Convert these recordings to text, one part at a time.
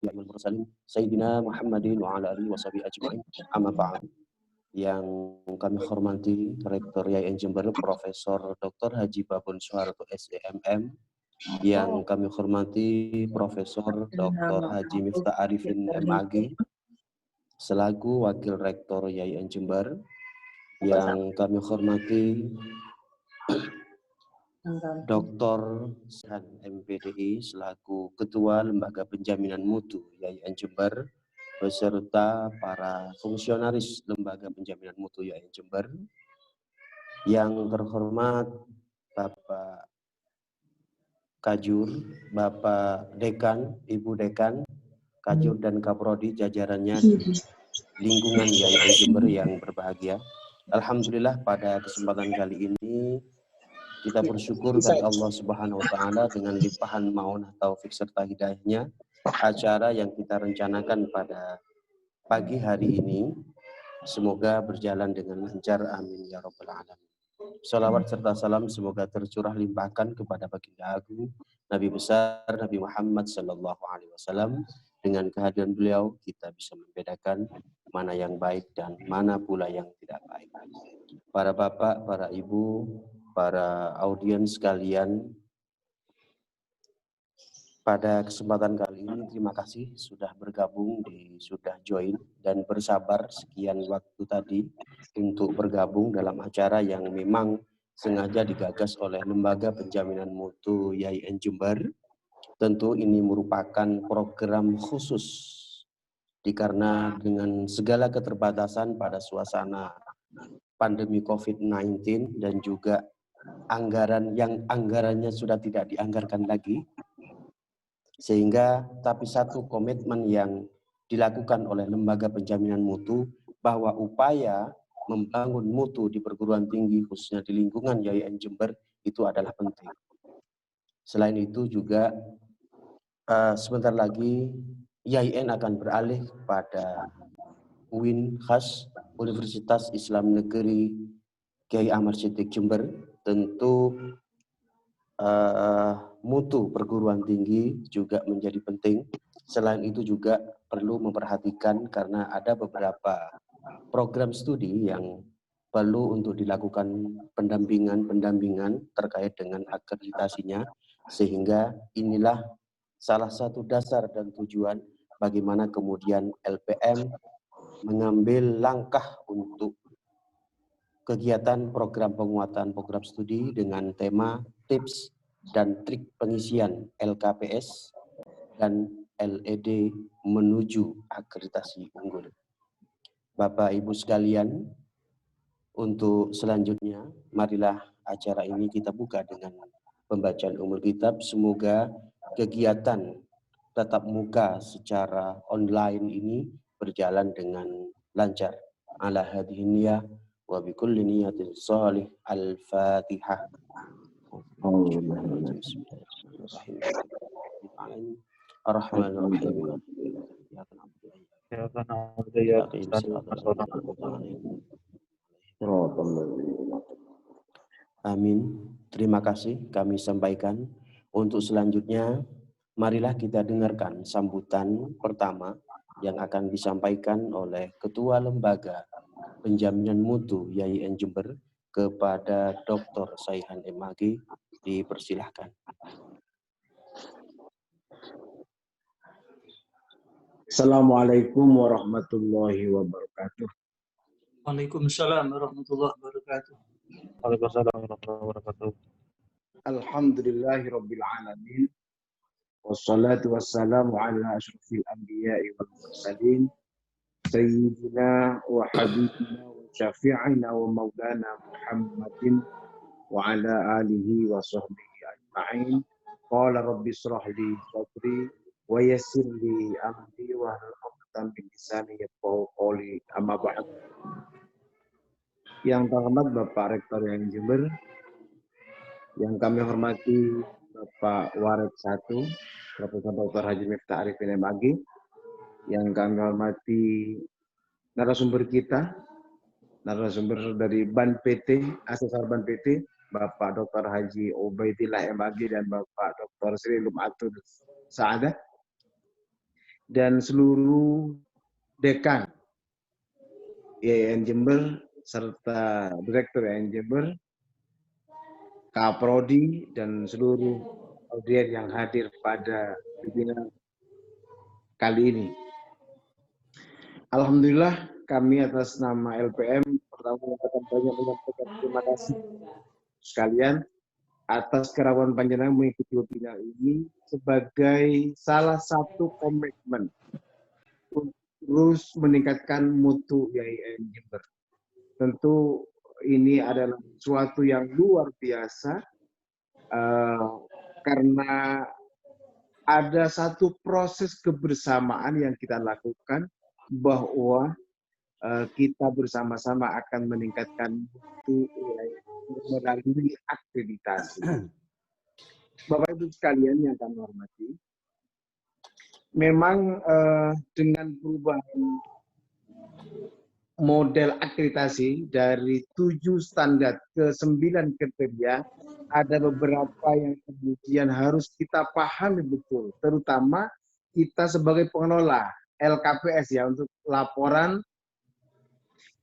wal mursalin Sayyidina Muhammadin wa ala alihi washabihi ajma'in. Amma ba'd. Yang kami hormati Rektor YIN Jember Profesor Dr. Haji Babun Soeharto SEMM, yang kami hormati Profesor Dr. Haji Miftah Arifin MAG selaku Wakil Rektor YIN Jember, yang kami hormati Dr. Sehan MPDI selaku Ketua Lembaga Penjaminan Mutu YIN Jember, beserta para fungsionaris Lembaga Penjaminan Mutu YIN Jember. Yang terhormat Bapak Kajur, Bapak Dekan, Ibu Dekan, Kajur dan Kaprodi jajarannya lingkungan YIN Jember yang berbahagia. Alhamdulillah pada kesempatan kali ini kita bersyukur kepada Allah Subhanahu wa taala dengan limpahan maunah taufik serta hidayahnya, acara yang kita rencanakan pada pagi hari ini semoga berjalan dengan lancar, amin ya rabbal alamin. Salawat serta salam semoga tercurah limpahkan kepada baginda agung Nabi besar Nabi Muhammad sallallahu alaihi wasallam. Dengan kehadiran beliau kita bisa membedakan mana yang baik dan mana pula yang tidak baik. Para bapak, para ibu, para audiens sekalian, pada kesempatan kali ini terima kasih sudah bergabung, sudah join dan bersabar sekian waktu tadi untuk bergabung dalam acara yang memang sengaja digagas oleh Lembaga Penjaminan Mutu YIN Jember. Tentu ini merupakan program khusus dikarenakan dengan segala keterbatasan pada suasana pandemi COVID-19 dan juga anggaran yang anggarannya sudah tidak dianggarkan lagi, sehingga tapi satu komitmen yang dilakukan oleh Lembaga Penjaminan Mutu bahwa upaya membangun mutu di perguruan tinggi khususnya di lingkungan YIN Jember itu adalah penting. Selain itu juga sebentar lagi YIN akan beralih pada UIN khas Universitas Islam Negeri Kiai Ahmad Siddiq Jember. Tentu mutu perguruan tinggi juga menjadi penting. Selain itu juga perlu memperhatikan karena ada beberapa program studi yang perlu untuk dilakukan pendampingan terkait dengan akreditasinya, sehingga inilah salah satu dasar dan tujuan bagaimana kemudian LPM mengambil langkah untuk kegiatan program penguatan program studi dengan tema tips dan trik pengisian LKPS dan LED menuju akreditasi unggul. Bapak Ibu sekalian, untuk selanjutnya marilah acara ini kita buka dengan pembacaan umul kitab. Semoga kegiatan tatap muka secara online ini berjalan dengan lancar. Ala hadhihi niyah wa bikulli niyatin shalih. Al-Fatihah. Ar-Rahmanir-Rahim. Amin. Terima kasih kami sampaikan. Untuk selanjutnya, marilah kita dengarkan sambutan pertama yang akan disampaikan oleh Ketua Lembaga Penjaminan Mutu YIN Jember kepada Dr. Saihan MAG. Dipersilahkan. Assalamualaikum warahmatullahi wabarakatuh. Waalaikumsalam warahmatullahi wabarakatuh. Waalaikumsalam warahmatullahi wabarakatuh. Alhamdulillahirabbil alamin. Wassalatu wassalamu ala asyrafil anbiya'i wal mursalin sayyidina wa habibina wa syafi'ina wa maulana Muhammadin wa ala alihi wa sahbihi ajma'in. Qala rabbi israh li sadri wa yassir li amri wa hlul 'uqdatam min lisani yafqahu qawli. Amma ba'd. Yang terhormat Bapak Rektor YIN Jember, yang kami hormati Bapak Warid 1, Profesor Dr. Haji Miftah Arifin MAG, yang kami hormati narasumber kita, narasumber dari BAN PT, Asesor BAN PT, Bapak Dr. Haji Ubaidillah MAG dan Bapak Dr. Sri Lum'atul Sa'adah, dan seluruh dekan IAIN Jember serta Direktur IAIN Jember, Kaprodi, dan seluruh audien yang hadir pada webinar kali ini. Alhamdulillah kami atas nama LPM pertama menyampaikan terima kasih sekalian atas kerawan panjenengan mengikuti webinar ini sebagai salah satu komitmen untuk terus meningkatkan mutu IAIN Jember. Tentu ini adalah suatu yang luar biasa karena ada satu proses kebersamaan yang kita lakukan bahwa kita bersama-sama akan meningkatkan mutu melalui akreditasi. Bapak Ibu sekalian yang kami hormati, memang dengan perubahan model akreditasi dari 7 standar ke 9 kriteria, ada beberapa yang kemudian harus kita pahami betul, terutama kita sebagai pengelola LKPS ya, untuk laporan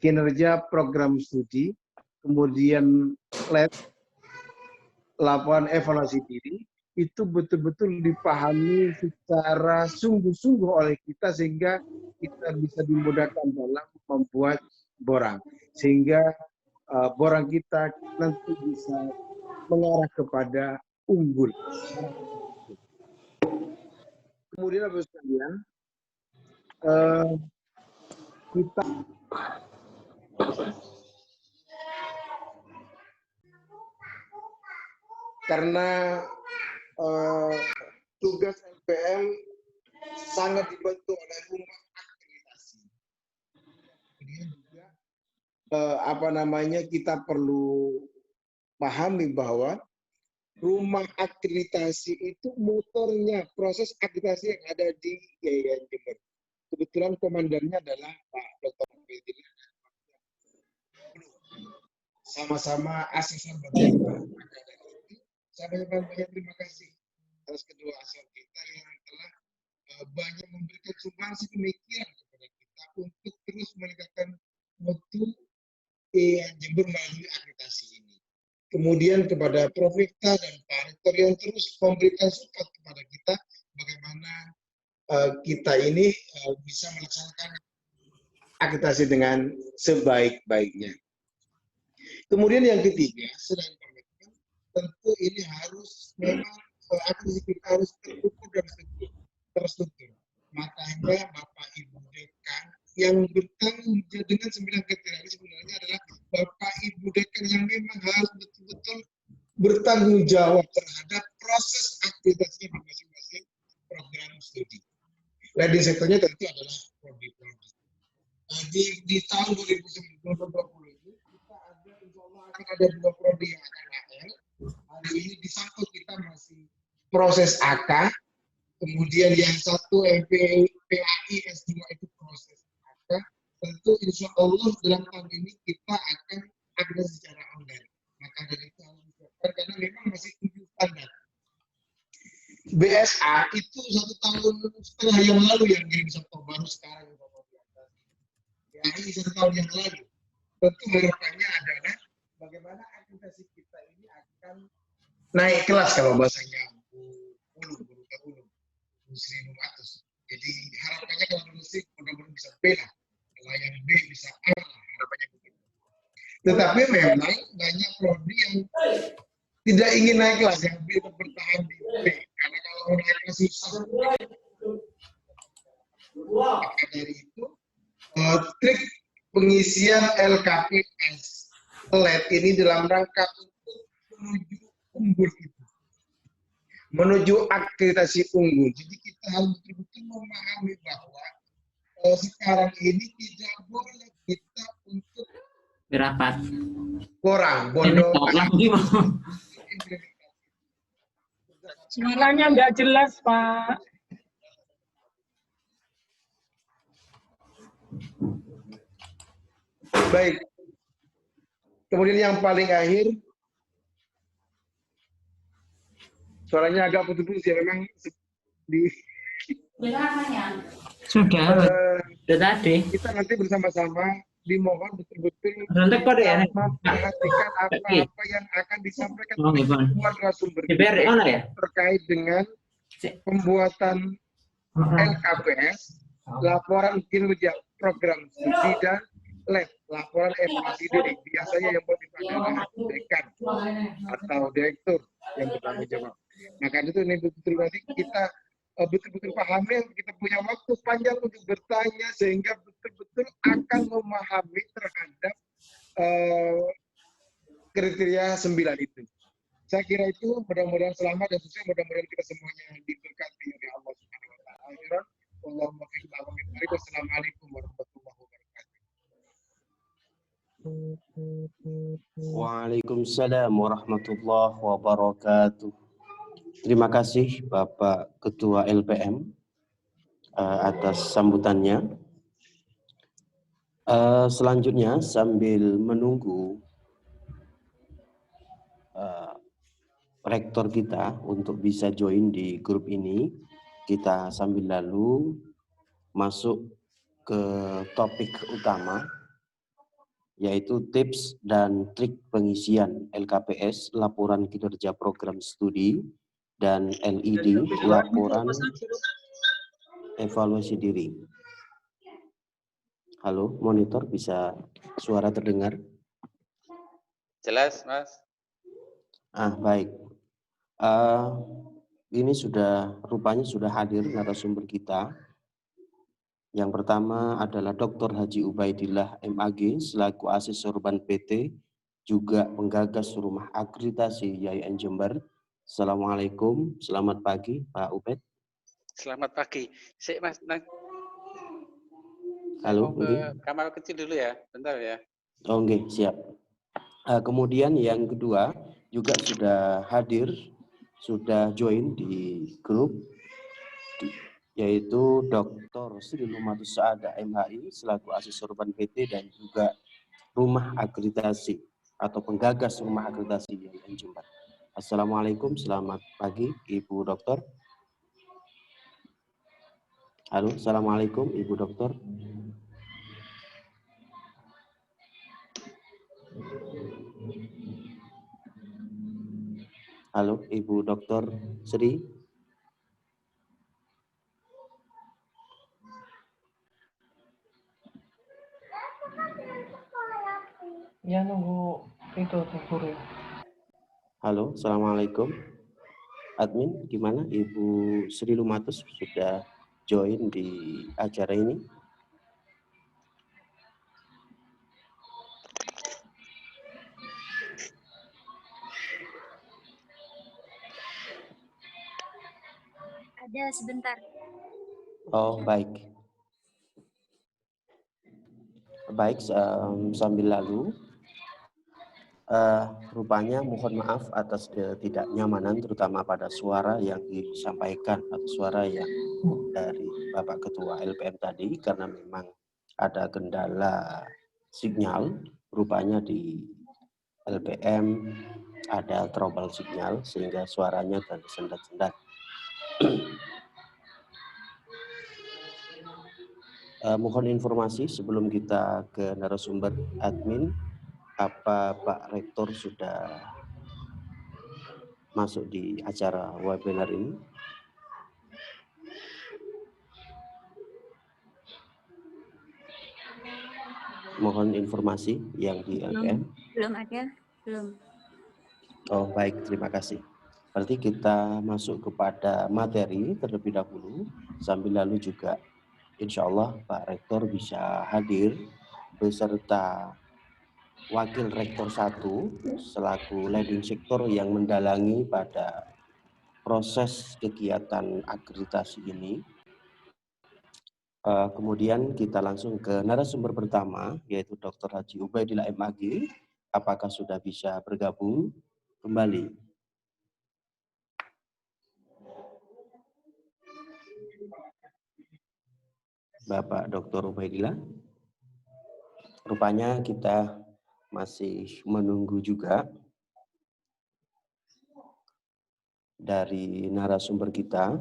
kinerja program studi, kemudian laporan evaluasi diri, itu betul-betul dipahami secara sungguh-sungguh oleh kita sehingga kita bisa dimudahkan dalam membuat borang. Sehingga borang kita nanti bisa mengarah kepada unggul. Kemudian Bapak sekalian, kita karena tugas LPM sangat dibantu oleh rumah akreditasi. Kemudian juga kita perlu pahami bahwa rumah akreditasi itu motornya proses akreditasi yang ada di IAIN Jember. Kebetulan komandannya adalah Pak Dr. Fedri. Sama-sama asesor bagian akademik. Saya banyak terima kasih atas kedua asesor kita yang telah banyak memberikan sumbangsi pemikiran kepada kita untuk terus meningkatkan mutu IAIN Jember melalui akreditasi ini. Kemudian kepada Prof. Vikta dan Pak Rektor yang terus memberikan support kepada kita bagaimana kita ini bisa melaksanakan akreditasi dengan sebaik-baiknya. Kemudian yang ketiga, selain komitmen, tentu ini harus memang akreditasi kita harus terukur dan terstruktur. Makanya Bapak Ibu Dekan yang bertanggung jawab dengan 9 kriteria ini sebenarnya adalah Bapak Ibu Dekan yang memang harus betul-betul bertanggung jawab terhadap proses akreditasi di masing-masing program studi. Leading sektornya tentu adalah prodi-prodi. Di tahun 2020 ini kita ada, insya Allah akan ada 2 prodi yang akan AL. Hari ini di sampul kita masih proses AK, kemudian yang satu PAI S2 itu proses AK. Tentu insya Allah dalam tahun ini kita akan akreditasi secara online. Maka dari itu harus disiapkan karena memang masih 7 standar. BSA itu 1,5 tahun yang lalu yang kirim contoh baru sekarang PAI 1 tahun yang lalu. Tentu harapannya adalah bagaimana akreditasi kita ini akan naik kelas kalau bahasanya ulum 1.500. Jadi harapannya kalau musik mudah-mudahan bisa B lah, kalau yang B bisa A lah, harapannya begitu. Tetapi memang banyak prodi yang tidak ingin naik kelas, yang B tetap bertahan di B, karena kalau naik kelas susah. Maka dari itu, trik pengisian LKPS LED ini dalam rangka untuk menuju unggul itu, menuju akreditasi unggul. Jadi kita harus betul-betul memahami bahwa sekarang ini tidak boleh kita untuk berapat kurang bodoh. Suaranya nggak jelas, Pak. Baik. Kemudian yang paling akhir, suaranya agak putus-putus ya, memang di Sudah, Eh, sudah tadi. kita nanti bersama-sama dimohon betul-betul Nanti kode ya? memperhatikan apa-apa yang akan disampaikan Oh, oleh gimana? kedua narasumber DPR kita mana ya? terkait dengan pembuatan LKPS, laporan kinerja program studi dan lab, laporan evaluasi diri. Biasanya yang buat itu adalah dekan atau direktur yang bertanggung jawab. Nah, karena itu ini betul-betul nanti kita betul-betul pahami, kita punya waktu panjang untuk bertanya sehingga betul-betul akan memahami terhadap kriteria 9 itu. Saya kira itu mudah-mudahan selamat dan sukses, mudah-mudahan kita semuanya diberkati oleh Allah Subhanahu wa taala. Akhiran, Allahumma fiqh al-amin. Wassalamualaikum warahmatullahi wabarakatuh. Waalaikumsalam warahmatullahi wabarakatuh. Terima kasih Bapak Ketua LPM atas sambutannya. Selanjutnya sambil menunggu rektor kita untuk bisa join di grup ini, kita sambil lalu masuk ke topik utama, yaitu tips dan trik pengisian LKPS, laporan kinerja program studi, dan LED, laporan evaluasi diri. Halo, monitor, bisa suara terdengar? Jelas, Mas. Baik. Ini rupanya sudah hadir narasumber kita. Yang pertama adalah Dr. Haji Ubaidillah MAG selaku asesor Ban PT, juga penggagas Rumah Akreditasi YAIN Jember. Assalamualaikum, selamat pagi Pak Ubaid. Selamat pagi. Sik, Mas. Halo, mau ke kamar kecil dulu ya, bentar ya. Oke, siap. Kemudian yang kedua juga sudah hadir, sudah join di grup, yaitu Dr. Sri Lumatus Saada MHI selaku asesor Ban PT dan juga Rumah Akreditasi atau penggagas Rumah Akreditasi YAIN Jember. Assalamualaikum, selamat pagi Ibu Dokter. Halo, Assalamualaikum Ibu Dokter. Halo, Ibu Dokter Sri. Ya, nunggu itu guru. Halo, Assalamualaikum. Admin, gimana Ibu Sri Lumatus sudah join di acara ini? Ada sebentar. Oh, baik. Baik, sambil lalu, rupanya mohon maaf atas ketidaknyamanan, terutama pada suara yang disampaikan atau suara yang dari Bapak Ketua LPM tadi, karena memang ada kendala sinyal, rupanya di LPM ada trouble sinyal sehingga suaranya tersendat-sendat. Mohon informasi sebelum kita ke narasumber admin, apa Pak Rektor sudah masuk di acara webinar ini? Mohon informasi yang di LPM. Belum ada, belum. Oh, baik, terima kasih. Berarti kita masuk kepada materi terlebih dahulu, sambil lalu juga insya Allah Pak Rektor bisa hadir beserta Wakil Rektor 1 selaku leading sektor yang mendalangi pada proses kegiatan akreditasi ini. Kemudian kita langsung ke narasumber pertama, yaitu Dr. Haji Ubaidillah MAG. Apakah sudah bisa bergabung kembali? Bapak Dr. Ubaidillah. Rupanya kita masih menunggu juga dari narasumber kita.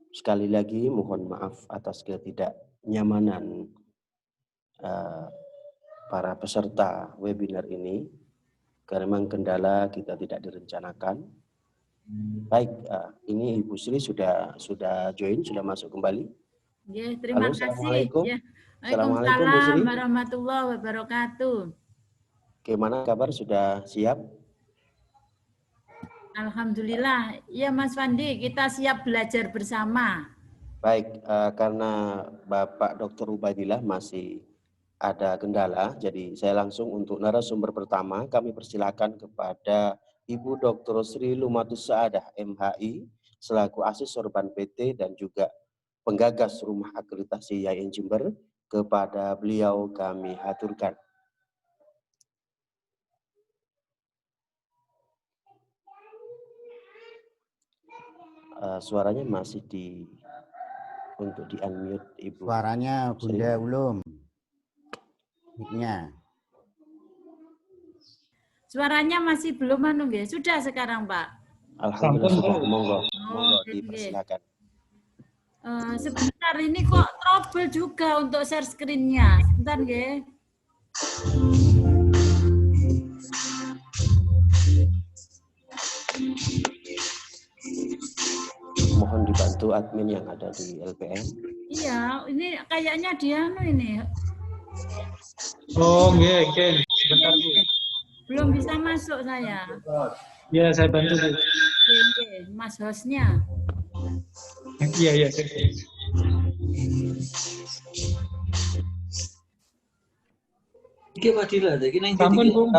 Sekali lagi mohon maaf atas ketidaknyamanan para peserta webinar ini, karena memang kendala kita tidak direncanakan. Baik, ini Ibu Sri sudah join, sudah masuk kembali. Ya, terima Halo, kasih. Assalamualaikum. Ya. Assalamualaikum, Bu Sri. Waalaikumsalam warahmatullahi wabarakatuh. Bagaimana kabar, sudah siap? Alhamdulillah. Ya Mas Fandi, kita siap belajar bersama. Baik, karena Bapak Dr. Ubaidillah masih ada kendala, jadi saya langsung untuk narasumber pertama, kami persilakan kepada Ibu Dr. Sri Lumatus Saadah, MHI, selaku asesor Ban PT dan juga penggagas Rumah Akreditasi IAIN Jember. Kepada beliau kami haturkan. Suaranya masih untuk di-unmute Ibu. Suaranya Bunda belum. Mic-nya. Suaranya masih belum nggih. Sudah sekarang, Pak. Alhamdulillah sudah. Monggo Okay. dipersilakan. Sebentar, ini kok trouble juga untuk share screen-nya. Sebentar nggih. Mohon dibantu admin yang ada di LPM. Iya, ini kayaknya dia ini. Oh, nggih. Sebentar, Bu. Belum bisa masuk saya. Ya, saya bantu, Bu. Oke, Mas hostnya. Iya. Iki Fadila, iki nang Sampun, Bu.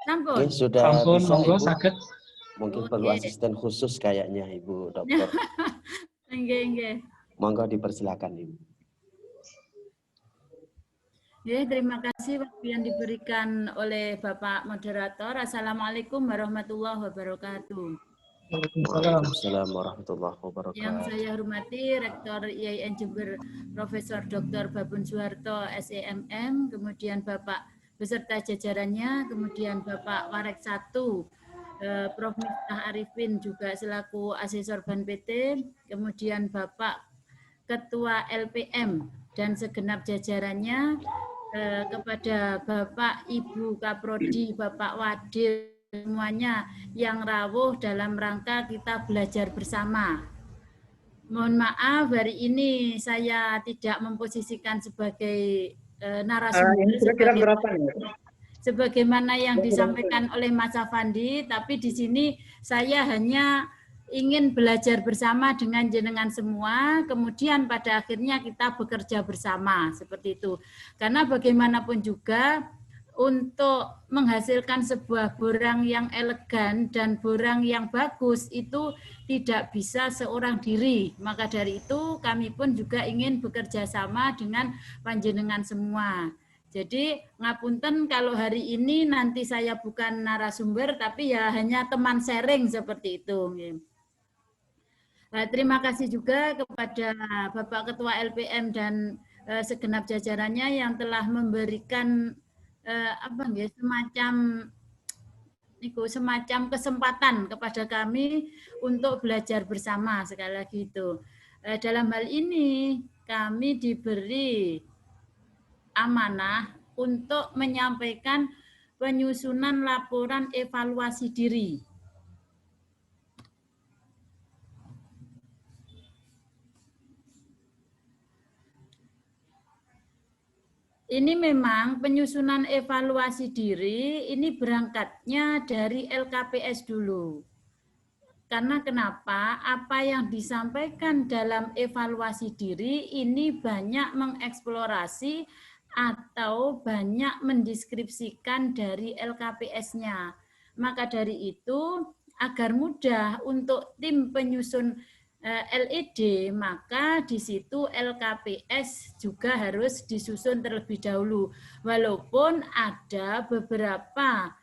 Sampun. Oke, sudah Sampun, bisa, monggo Ibu. saged. Mungkin perlu asisten khusus kayaknya Ibu Dokter. Nggih. Monggo dipersilakan Ibu. Ya, terima kasih waktu yang diberikan oleh Bapak Moderator. Assalamualaikum warahmatullahi wabarakatuh. Waalaikumsalam warahmatullahi wabarakatuh. Yang saya hormati Rektor IAIN Jember Profesor Dr. Babun Suharto SEMM, kemudian Bapak beserta jajarannya, kemudian Bapak Warek 1, Prof. Miftah Arifin juga selaku asesor Ban PT, kemudian Bapak Ketua LPM dan segenap jajarannya, kepada Bapak Ibu Kaprodi, Bapak Wadil, semuanya yang rawuh dalam rangka kita belajar bersama. Mohon maaf hari ini saya tidak memposisikan sebagai narasumber sebagaimana yang disampaikan oleh Mas Afandi, tapi di sini saya hanya ingin belajar bersama dengan jenengan semua, kemudian pada akhirnya kita bekerja bersama, seperti itu. Karena bagaimanapun juga, untuk menghasilkan sebuah borang yang elegan dan borang yang bagus itu tidak bisa seorang diri. Maka dari itu kami pun juga ingin bekerja sama dengan panjenengan semua. Jadi ngapunten kalau hari ini nanti saya bukan narasumber, tapi ya hanya teman sharing seperti itu. Terima kasih juga kepada Bapak Ketua LPM dan segenap jajarannya yang telah memberikan semacam kesempatan kepada kami untuk belajar bersama sekali lagi itu. Dalam hal ini kami diberi amanah untuk menyampaikan penyusunan laporan evaluasi diri. Ini memang penyusunan evaluasi diri ini berangkatnya dari LKPS dulu. Karena kenapa? Apa yang disampaikan dalam evaluasi diri ini banyak mengeksplorasi atau banyak mendeskripsikan dari LKPS-nya. Maka dari itu, agar mudah untuk tim penyusun LED, maka di situ LKPS juga harus disusun terlebih dahulu. Walaupun ada beberapa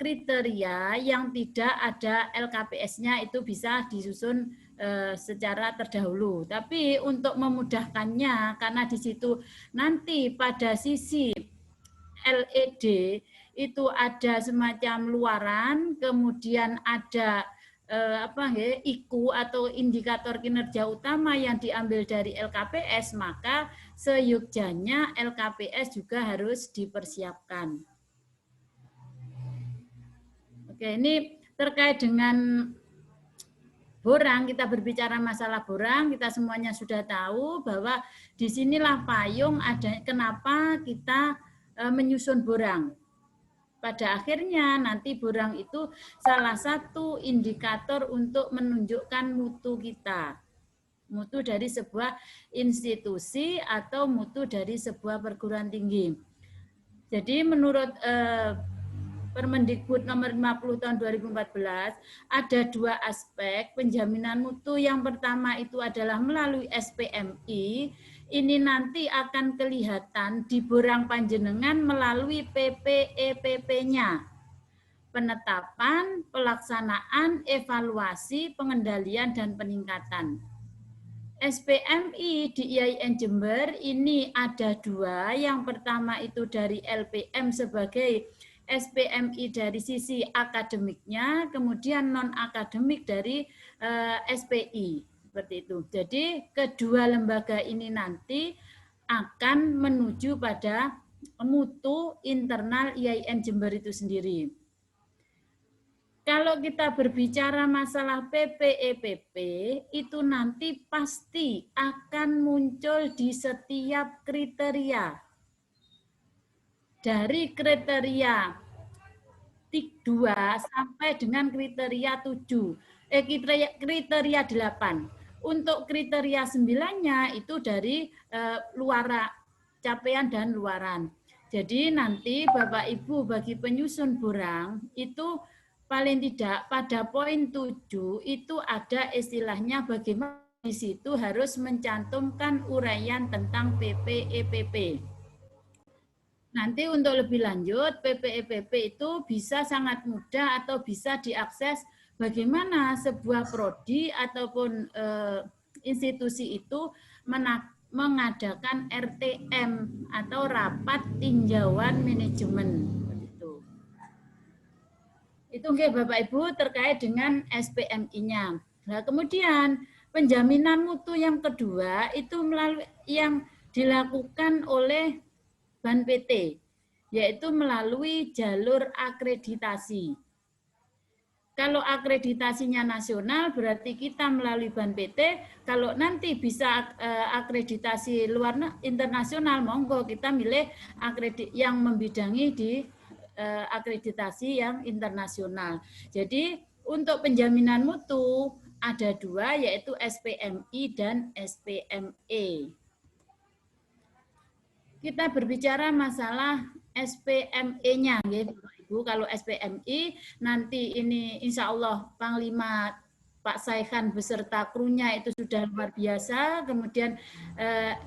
kriteria yang tidak ada LKPS-nya itu bisa disusun secara terdahulu. Tapi untuk memudahkannya, karena di situ nanti pada sisi LED itu ada semacam luaran, kemudian ada IKU atau indikator kinerja utama yang diambil dari LKPS, maka seyogyanya LKPS juga harus dipersiapkan. Oke, ini terkait dengan borang, kita berbicara masalah borang, kita semuanya sudah tahu bahwa disinilah payung ada kenapa kita menyusun borang. Pada akhirnya nanti borang itu salah satu indikator untuk menunjukkan mutu kita. Mutu dari sebuah institusi atau mutu dari sebuah perguruan tinggi. Jadi menurut Permendikbud nomor 50 tahun 2014 ada dua aspek penjaminan mutu. Yang pertama itu adalah melalui SPMI. Ini nanti akan kelihatan di borang panjenengan melalui PPEPP-nya. Penetapan, pelaksanaan, evaluasi, pengendalian, dan peningkatan. SPMI di IAIN Jember ini ada dua. Yang pertama itu dari LPM sebagai SPMI dari sisi akademiknya, kemudian non-akademik dari SPI. Seperti itu. Jadi kedua lembaga ini nanti akan menuju pada mutu internal IAIN Jember itu sendiri. Kalau kita berbicara masalah PPEPP, itu nanti pasti akan muncul di setiap kriteria. Dari kriteria 2 sampai dengan kriteria 7, kriteria 8. Untuk kriteria 9-nya itu dari capaian dan luaran. Jadi nanti Bapak Ibu bagi penyusun borang itu paling tidak pada poin 7 itu ada istilahnya bagaimana di situ harus mencantumkan uraian tentang PPEPP. Nanti untuk lebih lanjut PPEPP itu bisa sangat mudah atau bisa diakses bagaimana sebuah prodi ataupun institusi itu mengadakan RTM atau rapat tinjauan manajemen. Itu Bapak Ibu terkait dengan SPMI-nya. Nah, kemudian penjaminan mutu yang kedua itu melalui yang dilakukan oleh BAN PT, yaitu melalui jalur akreditasi. Kalau akreditasinya nasional berarti kita melalui BAN PT, kalau nanti bisa akreditasi internasional, monggo kita milih yang membidangi di akreditasi yang internasional. Jadi untuk penjaminan mutu ada dua, yaitu SPMI dan SPME. Kita berbicara masalah SPME-nya, Bapak Ibu. Kalau SPMI nanti ini insya Allah Panglima Pak Saihan beserta krunya itu sudah luar biasa. Kemudian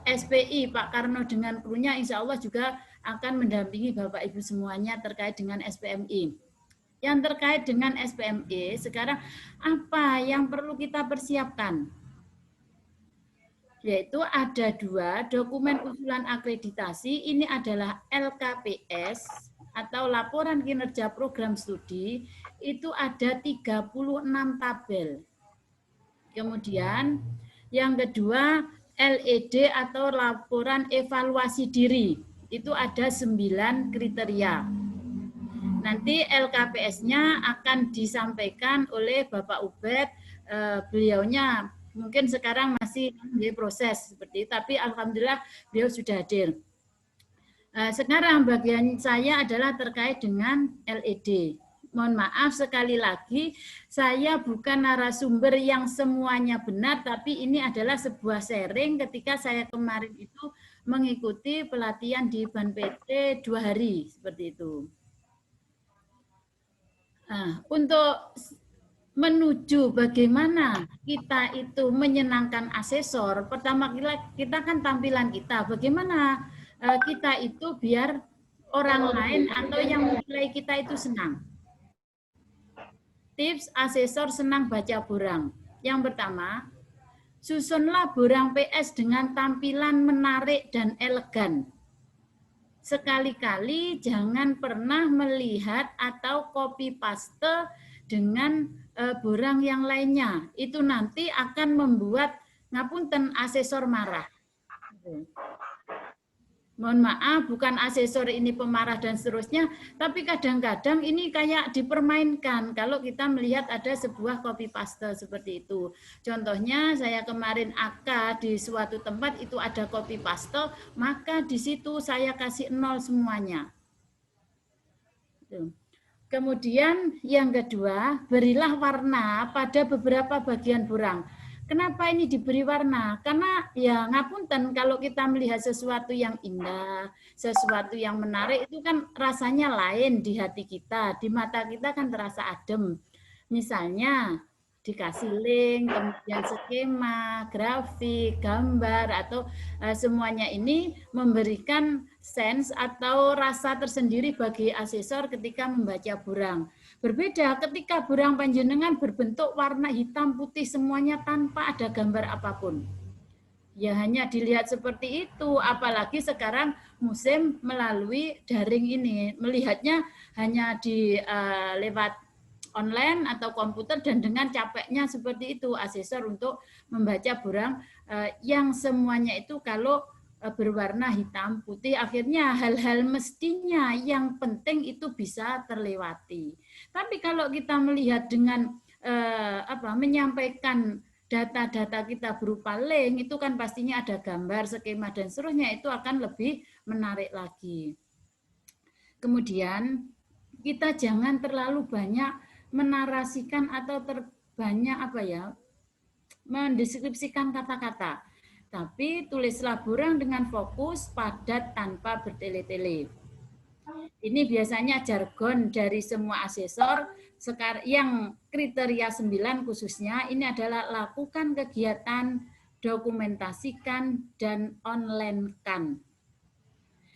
SPI Pak Karno dengan krunya insya Allah juga akan mendampingi Bapak Ibu semuanya terkait dengan SPMI. Yang terkait dengan SPMI sekarang apa yang perlu kita persiapkan? Yaitu ada dua dokumen usulan akreditasi, ini adalah LKPS atau Laporan Kinerja Program Studi, itu ada 36 tabel. Kemudian yang kedua LED atau Laporan Evaluasi Diri, itu ada 9 kriteria. Nanti LKPS-nya akan disampaikan oleh Bapak Ubed, beliaunya mungkin sekarang masih proses seperti itu, tapi alhamdulillah beliau sudah hadir. Sekarang bagian saya adalah terkait dengan LED. Mohon maaf sekali lagi, saya bukan narasumber yang semuanya benar, tapi ini adalah sebuah sharing ketika saya kemarin itu mengikuti pelatihan di BAN PT 2 hari, seperti itu. Nah, untuk menuju bagaimana kita itu menyenangkan asesor, pertama kita kan tampilan kita, bagaimana kita itu biar orang lain atau yang menilai kita itu senang. Tips asesor senang baca borang. Yang pertama, susunlah borang PS dengan tampilan menarik dan elegan. Sekali-kali jangan pernah melihat atau copy paste dengan borang yang lainnya. Itu nanti akan membuat ngapunten asesor marah. Mohon maaf, bukan asesor ini pemarah dan seterusnya, tapi kadang-kadang ini kayak dipermainkan kalau kita melihat ada sebuah copy paste seperti itu. Contohnya saya kemarin AK di suatu tempat itu ada copy paste, maka di situ saya kasih 0 semuanya. Kemudian yang kedua, berilah warna pada beberapa bagian borang. Kenapa ini diberi warna? Karena ya ngapunten, kalau kita melihat sesuatu yang indah, sesuatu yang menarik, itu kan rasanya lain di hati kita, di mata kita kan terasa adem. Misalnya dikasih link, kemudian skema, grafik, gambar, atau semuanya ini memberikan sense atau rasa tersendiri bagi asesor ketika membaca borang. Berbeda ketika borang panjenengan berbentuk warna hitam putih semuanya tanpa ada gambar apapun. Ya hanya dilihat seperti itu, apalagi sekarang musim melalui daring ini, melihatnya hanya di lewat online atau komputer dan dengan capeknya seperti itu asesor untuk membaca borang yang semuanya itu kalau berwarna hitam putih, akhirnya hal-hal mestinya yang penting itu bisa terlewati. Tapi kalau kita melihat dengan menyampaikan data-data kita berupa link, itu kan pastinya ada gambar, skema dan seterusnya, itu akan lebih menarik lagi. Kemudian kita jangan terlalu banyak menarasikan atau banyak mendeskripsikan kata-kata. Tapi tulislah borang dengan fokus, padat, tanpa bertele-tele. Ini biasanya jargon dari semua asesor yang kriteria 9 khususnya, ini adalah lakukan kegiatan, dokumentasikan, dan online-kan.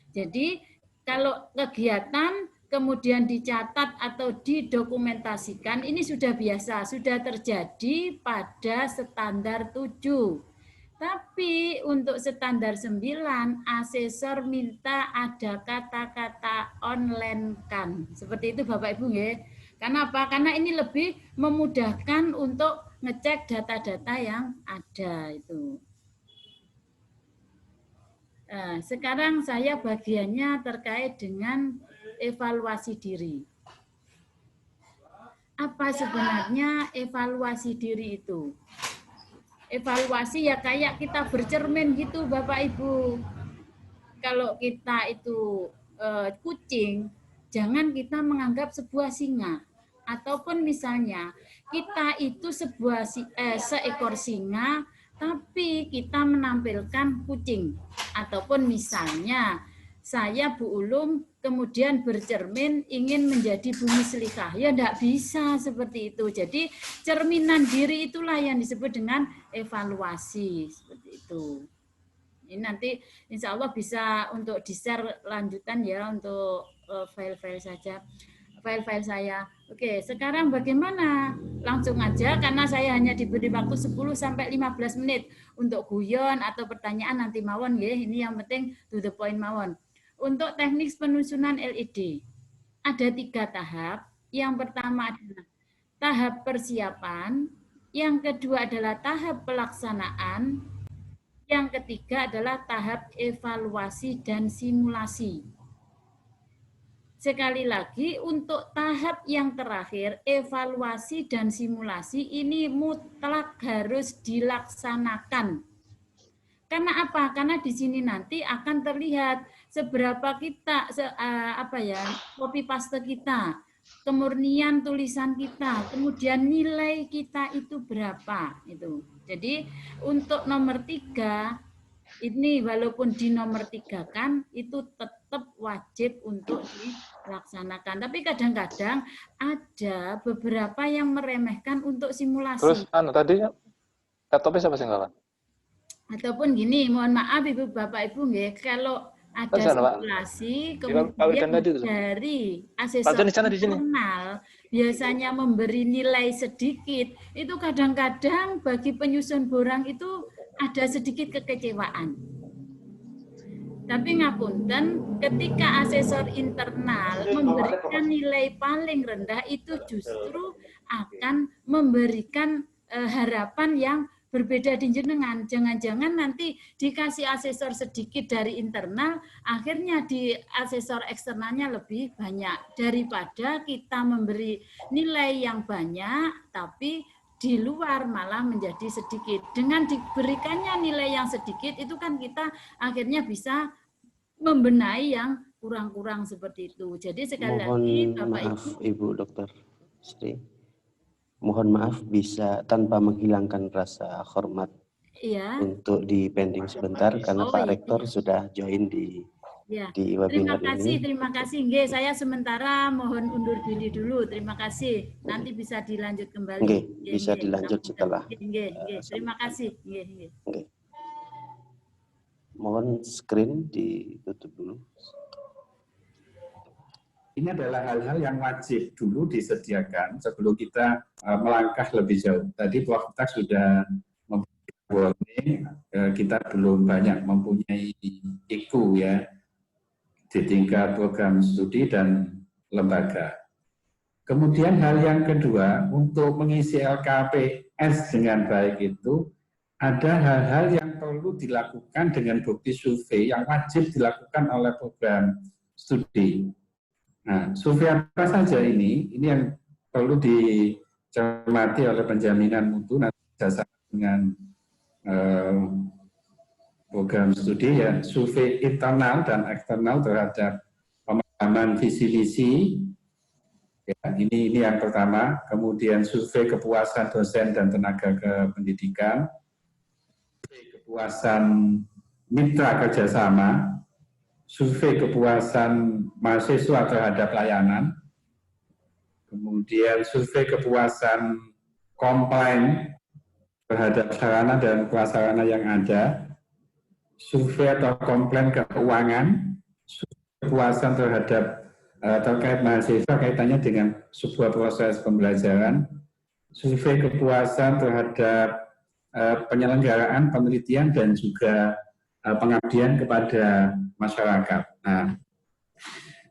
Jadi kalau kegiatan kemudian dicatat atau didokumentasikan, ini sudah biasa, sudah terjadi pada standar 7. Tapi untuk standar 9, asesor minta ada kata-kata online kan. Seperti itu Bapak Ibu ya. Kenapa? Karena ini lebih memudahkan untuk ngecek data-data yang ada itu. Nah, sekarang saya bagiannya terkait dengan evaluasi diri. Apa sebenarnya evaluasi diri itu? Evaluasi ya kayak kita bercermin gitu Bapak Ibu. Kalau kita itu kucing, jangan kita menganggap sebuah singa. Ataupun misalnya kita itu seekor singa, tapi kita menampilkan kucing. Ataupun misalnya saya Bu Ulum kemudian bercermin ingin menjadi Bumi Selikah. Ya enggak bisa seperti itu. Jadi cerminan diri itulah yang disebut dengan evaluasi. Seperti itu. Ini nanti insya Allah bisa untuk di-share lanjutan ya untuk file-file saya. Oke, sekarang bagaimana? Langsung aja karena saya hanya diberi waktu 10-15 menit untuk guyon atau pertanyaan nanti mawon ya. Ini yang penting to the point mawon. Untuk teknik penyusunan LED ada 3 tahap. Yang pertama adalah tahap persiapan, yang kedua adalah tahap pelaksanaan, yang ketiga adalah tahap evaluasi dan simulasi. Sekali lagi, untuk tahap yang terakhir, evaluasi dan simulasi ini mutlak harus dilaksanakan. Karena apa? Karena di sini nanti akan terlihat seberapa kita copy paste kita, kemurnian tulisan kita, kemudian nilai kita itu berapa itu. Jadi untuk nomor 3 ini walaupun di nomor 3 kan itu tetap wajib untuk dilaksanakan. Tapi kadang-kadang ada beberapa yang meremehkan untuk simulasi. Terus tadi laptopnya siapa sih enggak? Ataupun gini, mohon maaf Ibu Bapak Ibu nggih, kalau ada simulasi kemudian dari asesor internal biasanya memberi nilai sedikit, itu kadang-kadang bagi penyusun borang itu ada sedikit kekecewaan. Tapi ngapunten, ketika asesor internal memberikan nilai paling rendah itu justru akan memberikan harapan yang berbeda di jenengan. Jangan-jangan nanti dikasih asesor sedikit dari internal, akhirnya di asesor eksternalnya lebih banyak. Daripada kita memberi nilai yang banyak, tapi di luar malah menjadi sedikit. Dengan diberikannya nilai yang sedikit, itu kan kita akhirnya bisa membenahi yang kurang-kurang seperti itu. Jadi sekali lagi, Bapak Ibu Dokter Sri, mohon maaf bisa tanpa menghilangkan rasa hormat untuk di pending sebentar karena Pak Rektor sudah join di webinar ini. Terima kasih. Nggih, saya sementara mohon undur diri dulu. Terima kasih. Nanti bisa dilanjut kembali. Nggih, bisa dilanjut setelah. Nggih. Terima kasih. Nggih. Mohon screen ditutup dulu. Ini adalah hal-hal yang wajib dulu disediakan sebelum kita melangkah lebih jauh. Tadi Pak Kita sudah memberikan warning, kita belum banyak mempunyai IQ ya di tingkat program studi dan lembaga. Kemudian hal yang kedua, untuk mengisi LKPS dengan baik itu, ada hal-hal yang perlu dilakukan dengan bukti survei yang wajib dilakukan oleh program studi. Nah, survei apa saja ini yang perlu dicermati oleh penjaminan mutu nanti bersama dengan program studi ya, survei internal dan eksternal terhadap pemahaman visi misi. Ya, ini yang pertama. Kemudian survei kepuasan dosen dan tenaga kependidikan, survei kepuasan mitra kerjasama, survei kepuasan mahasiswa terhadap layanan, kemudian survei kepuasan komplain terhadap sarana dan prasarana yang ada, survei atau komplain keuangan, survei kepuasan terhadap terkait mahasiswa kaitannya dengan sebuah proses pembelajaran, survei kepuasan terhadap penyelenggaraan penelitian dan juga pengabdian kepada masyarakat. Nah,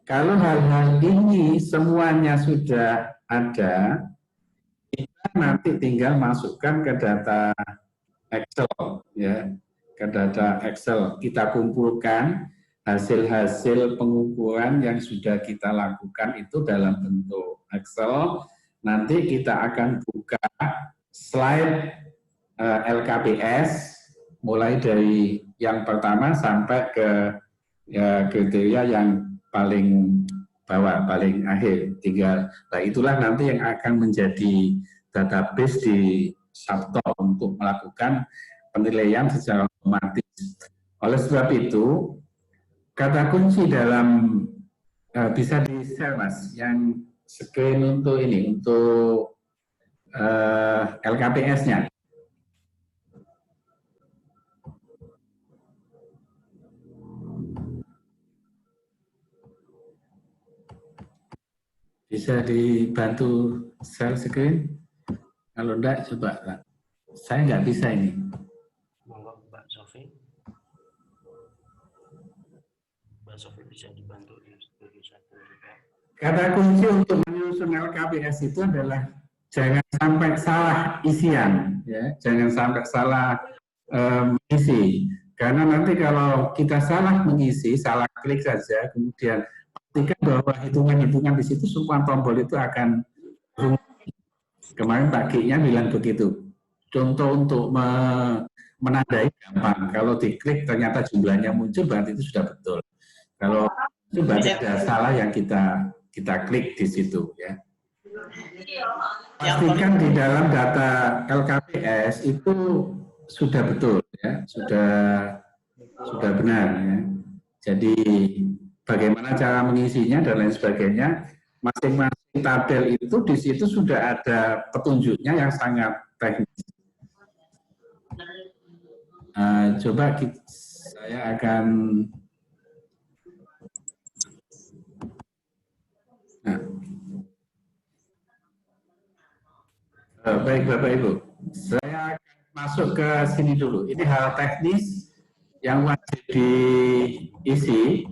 kalau hal-hal ini semuanya sudah ada, kita nanti tinggal masukkan ke data Excel, ya, ke data Excel. Kita kumpulkan hasil-hasil pengukuran yang sudah kita lakukan itu dalam bentuk Excel. Nanti kita akan buka slide LKPS, mulai dari yang pertama sampai ke kriteria yang paling bawah, paling akhir. Nah, itulah nanti yang akan menjadi database di Sabto untuk melakukan penilaian secara otomatis. Oleh sebab itu, kata kunci dalam bisa di-share Mas, yang screen untuk ini, untuk LKPS-nya. Bisa dibantu share screen? Kalau enggak, coba. Saya nggak bisa ini. Monggo Mbak Sofi. Mbak Sofi bisa dibantu di studio 1 juga. Kata kunci untuk menyusun LKPS itu adalah jangan sampai salah isian, ya. Jangan sampai salah mengisi. Karena nanti kalau kita salah mengisi, salah klik saja, kemudian pastikan bahwa hitungan-hitungan di situ semua tombol itu akan kemarin paginya bilang begitu. Contoh untuk menandai gampang. Kalau diklik ternyata jumlahnya muncul, berarti itu sudah betul. Kalau itu berarti ada salah yang kita klik di situ, ya. Pastikan di dalam data LKPS itu sudah betul, ya, sudah benar, ya. Jadi bagaimana cara mengisinya dan lain sebagainya, masing-masing tabel itu di situ sudah ada petunjuknya yang sangat teknis. Coba saya akan baik Bapak Ibu, saya akan masuk ke sini dulu. Ini hal teknis yang wajib diisi,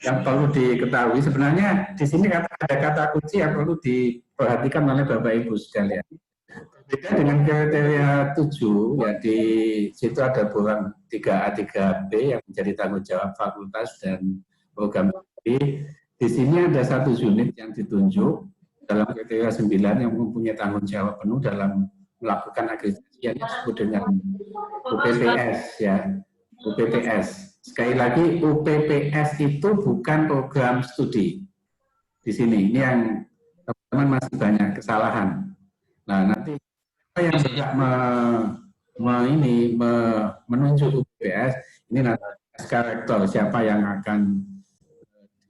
yang perlu diketahui, sebenarnya di sini ada kata kunci yang perlu diperhatikan oleh Bapak Ibu sekalian. Berbeda dengan kriteria 7, ya di situ ada bulan 3A, 3B yang menjadi tanggung jawab fakultas dan program studi. Di sini ada satu unit yang ditunjuk dalam kriteria 9 yang mempunyai tanggung jawab penuh dalam melakukan akreditasi yang disebut dengan UPPS, ya. UPPS. Sekali lagi, UPPS itu bukan program studi. Di sini, ini yang teman-teman masih banyak kesalahan. Nah, nanti yang berhak menunjuk UPPS, ini nanti rektor siapa yang akan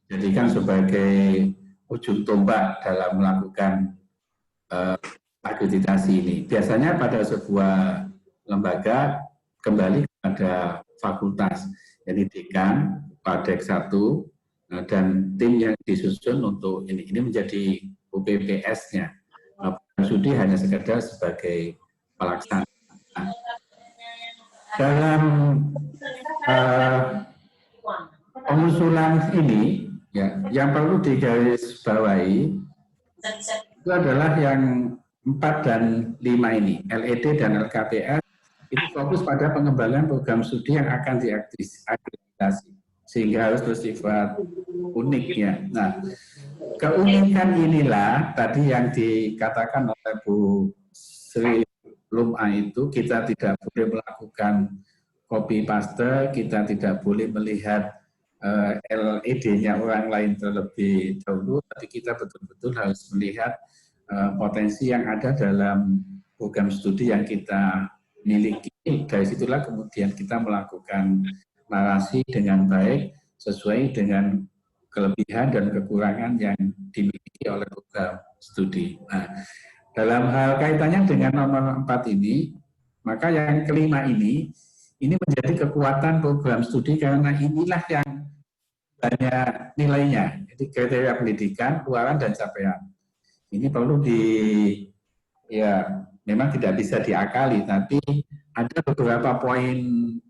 dijadikan sebagai ujung tombak dalam melakukan akreditasi ini. Biasanya pada sebuah lembaga kembali kepada fakultas, jadi dekan, Padek 1, dan tim yang disusun untuk ini menjadi UPPS-nya. Studi hanya sekedar sebagai pelaksana. Dalam pengusulan ini, ya, yang perlu digarisbawahi itu adalah yang 4 dan 5 ini, LED dan LKPS, itu fokus pada pengembangan program studi yang akan diakreditasi, sehingga harus bersifat unik, ya. Nah, keunikan inilah tadi yang dikatakan oleh Bu Sri Lum'a itu, kita tidak boleh melakukan copy paste, kita tidak boleh melihat LED-nya orang lain terlebih dahulu, tapi kita betul-betul harus melihat potensi yang ada dalam program studi yang kita miliki. Dari situlah kemudian kita melakukan narasi dengan baik sesuai dengan kelebihan dan kekurangan yang dimiliki oleh program studi. Nah, dalam hal kaitannya dengan nomor 4 ini, maka yang kelima ini menjadi kekuatan program studi karena inilah yang banyak nilainya. Jadi kriteria pendidikan, luaran, dan capaian. Ini perlu memang tidak bisa diakali, tapi ada beberapa poin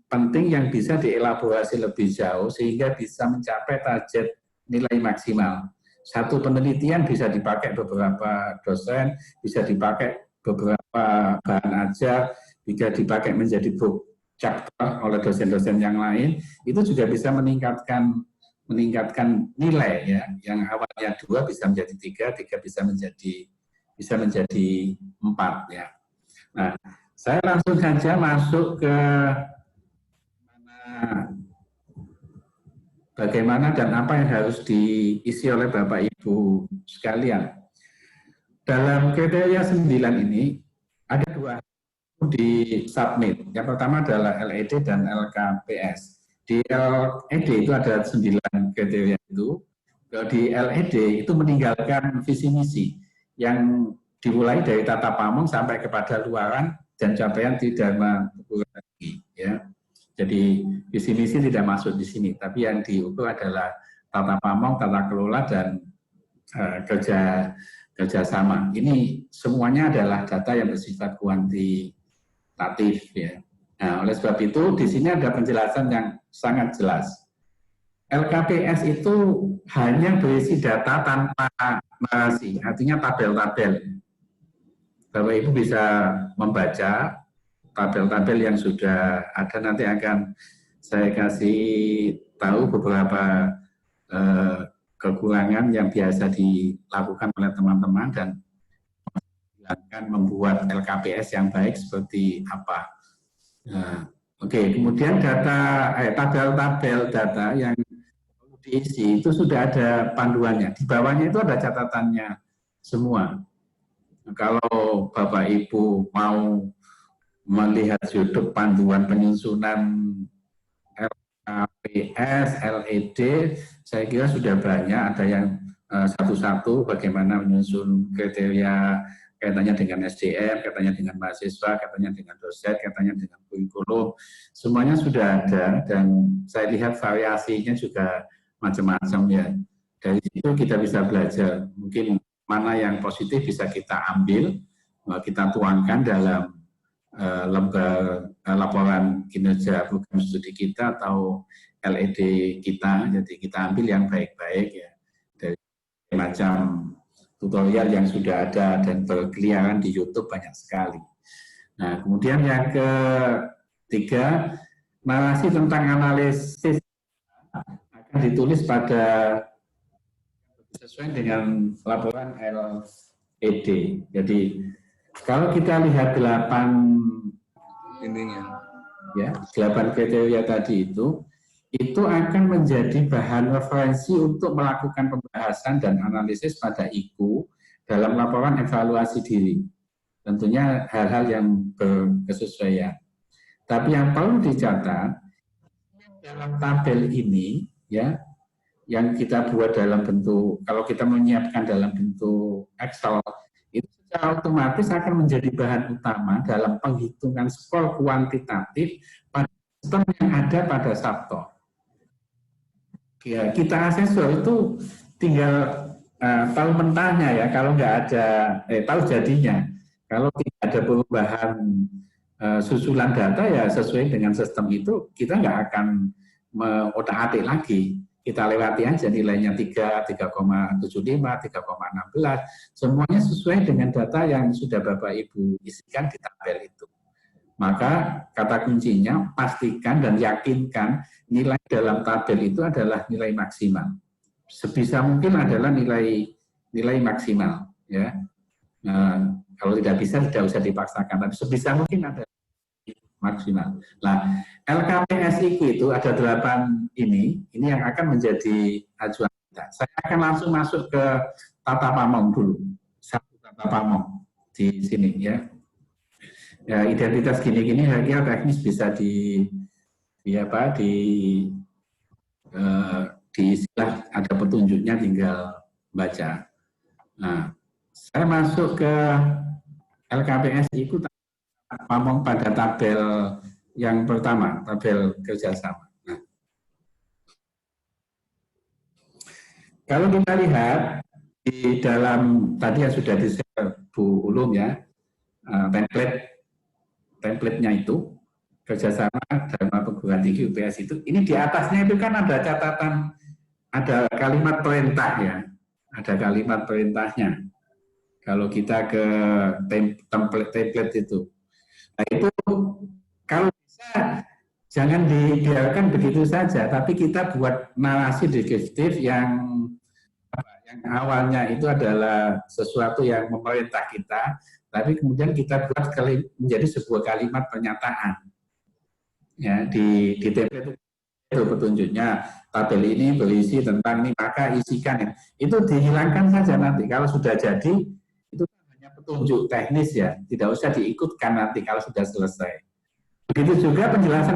penting yang bisa dielaborasi lebih jauh sehingga bisa mencapai target nilai maksimal. Satu penelitian bisa dipakai beberapa dosen, bisa dipakai beberapa bahan ajar, bisa dipakai menjadi book chapter oleh dosen-dosen yang lain, itu juga bisa meningkatkan nilai, ya, yang awalnya 2 bisa menjadi 3, 3 bisa menjadi 4, ya. Nah, saya langsung saja masuk ke bagaimana dan apa yang harus diisi oleh Bapak Ibu sekalian. Dalam kriteria 9 ini ada 2 di submit. Yang pertama adalah LED dan LKPS. Di LED itu ada 9 kriteria itu. Di LED itu meninggalkan visi misi yang dimulai dari tata pamong sampai kepada luaran dan capaian Tridharma Purwodadi, ya. Jadi visi misi tidak masuk di sini, tapi yang diukur adalah tata pamong, tata kelola, dan kerjasama. Ini semuanya adalah data yang bersifat kuantitatif, ya. Nah, oleh sebab itu di sini ada penjelasan yang sangat jelas. LKPS itu hanya berisi data tanpa narasi, artinya tabel-tabel. Bapak Ibu bisa membaca tabel-tabel yang sudah ada, nanti akan saya kasih tahu beberapa kekurangan yang biasa dilakukan oleh teman-teman dan akan membuat LKPS yang baik seperti apa. Oke, kemudian tabel-tabel data yang diisi itu sudah ada panduannya. Di bawahnya itu ada catatannya semua. Kalau Bapak Ibu mau melihat YouTube panduan penyusunan LKPS, LED, saya kira sudah banyak. Ada yang satu-satu bagaimana menyusun kriteria kaitannya dengan SDM, kaitannya dengan mahasiswa, kaitannya dengan dosen, kaitannya dengan kurikulum. Semuanya sudah ada dan saya lihat variasinya juga macam-macam, ya. Dari situ kita bisa belajar. Mungkin mana yang positif bisa kita ambil, kita tuangkan dalam laporan kinerja program studi kita atau LED kita. Jadi kita ambil yang baik-baik ya, dari macam tutorial yang sudah ada dan berkeliaran di YouTube banyak sekali. Nah, kemudian yang ketiga, narasi tentang analisis akan ditulis pada sesuai dengan laporan LED. Jadi kalau kita lihat 8 kriteria tadi itu akan menjadi bahan referensi untuk melakukan pembahasan dan analisis pada IKU dalam laporan evaluasi diri. Tentunya hal-hal yang berkesesuaian. Tapi yang perlu dicatat, dalam tabel ini, ya, yang kita buat dalam bentuk, kalau kita menyiapkan dalam bentuk Excel, itu secara otomatis akan menjadi bahan utama dalam penghitungan skor kuantitatif pada sistem yang ada pada Sabto. Ya, kita asesor itu tinggal tahu mentahnya ya, kalau nggak ada, tahu jadinya. Kalau tidak ada perubahan susulan data ya sesuai dengan sistem itu, kita nggak akan otak-atik lagi. Kita lewati aja nilainya 3, 3,75, 3,16, semuanya sesuai dengan data yang sudah Bapak Ibu isikan di tabel itu. Maka kata kuncinya pastikan dan yakinkan nilai dalam tabel itu adalah nilai maksimal. Sebisa mungkin adalah nilai maksimal, ya. Kalau tidak bisa tidak usah dipaksakan, tapi sebisa mungkin ada maksimal. Nah, LKPSIQ itu ada 8 ini yang akan menjadi acuan kita. Saya akan langsung masuk ke tata pamong dulu. Satu tata pamong di sini ya. Ya, identitas gini-gini kira-kira teknis bisa di istilah ada petunjuknya tinggal baca. Nah, saya masuk ke LKPSIQ pamong pada tabel yang pertama, tabel kerjasama. Nah, kalau kita lihat di dalam tadi yang sudah di-share Bu Ulum ya, template-nya itu kerjasama dalam perguruan tinggi UPS itu, ini di atasnya itu kan ada catatan, ada kalimat perintah ya, ada kalimat perintahnya. Kalau kita ke template itu. Nah itu kalau bisa jangan dibiarkan begitu saja, tapi kita buat narasi deskriptif yang awalnya itu adalah sesuatu yang memerintah kita, tapi kemudian kita buat menjadi sebuah kalimat pernyataan. Ya, di template itu petunjuknya, tabel ini berisi tentang ini, maka isikan ya. Itu dihilangkan saja nanti, kalau sudah jadi, itu hanya petunjuk teknis ya, tidak usah diikutkan nanti kalau sudah selesai. Begitu juga penjelasan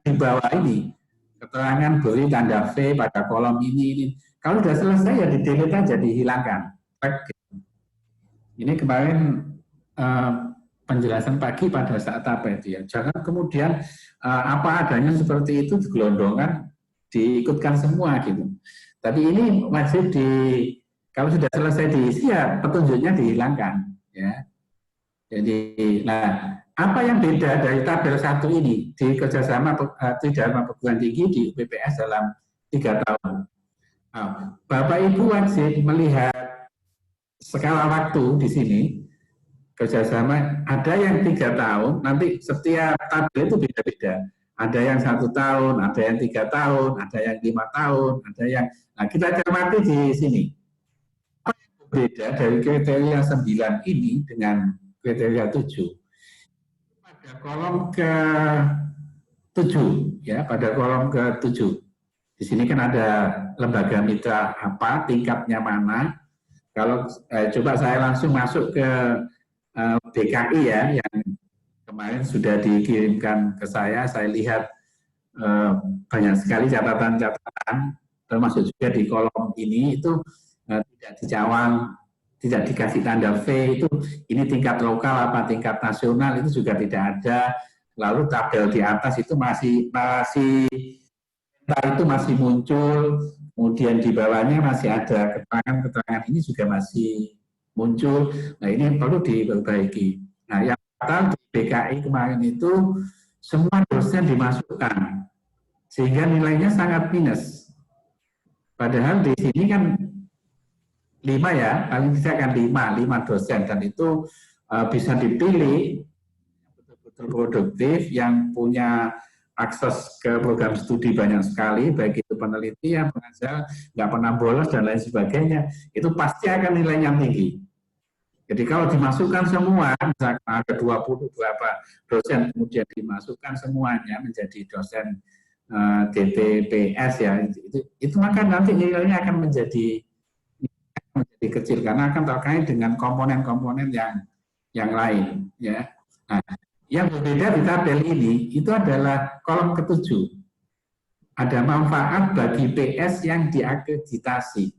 di bawah ini, keterangan beri tanda V pada kolom ini. Kalau sudah selesai ya di-delete aja, dihilangkan. Ini kemarin penjelasan pagi pada saat apa itu ya. Jangan kemudian apa adanya seperti itu digelondongan, diikutkan semua gitu. Tapi ini wajib kalau sudah selesai diisi ya petunjuknya dihilangkan ya. Jadi nah apa yang beda dari tabel 1 ini di kerjasama dalam perguruan tinggi di UPPS dalam 3 tahun. Nah, Bapak Ibu wajib melihat skala waktu di sini kerjasama ada yang 3 tahun, nanti setiap tabel itu beda-beda. Ada yang 1 tahun, ada yang 3 tahun, ada yang 5 tahun, ada yang. Nah kita cermati di sini. Apa yang berbeda dari kriteria 9 ini dengan kriteria 7? Pada kolom ke-7 ya, pada kolom ke-7. Di sini kan ada lembaga mitra apa, tingkatnya mana. Kalau coba saya langsung masuk ke DKI ya, yang kemarin sudah dikirimkan ke saya lihat banyak sekali catatan-catatan, termasuk juga di kolom ini itu tidak dijawab, tidak dikasih tanda V, itu ini tingkat lokal apa tingkat nasional itu juga tidak ada. Lalu tabel di atas itu masih itu masih muncul, kemudian di bawahnya masih ada keterangan-keterangan ini juga masih muncul. Nah ini perlu diperbaiki. Nah yang di DKI kemarin itu semua dosen dimasukkan, sehingga nilainya sangat minus. Padahal di sini kan 5 ya, paling tidak kan 5 dosen, dan itu bisa dipilih betul-betul produktif, yang punya akses ke program studi banyak sekali, baik itu penelitian, pengajar, nggak pernah bolos, dan lain sebagainya, itu pasti akan nilainya tinggi. Jadi kalau dimasukkan semua, misalkan ada 20 berapa dosen, kemudian dimasukkan semuanya menjadi dosen DTPS ya, itu maka nanti nilainya akan menjadi kecil, karena akan terkait dengan komponen-komponen yang lain ya. Nah, yang berbeda di tabel ini itu adalah kolom ke-7. Ada manfaat bagi PS yang diakreditasi.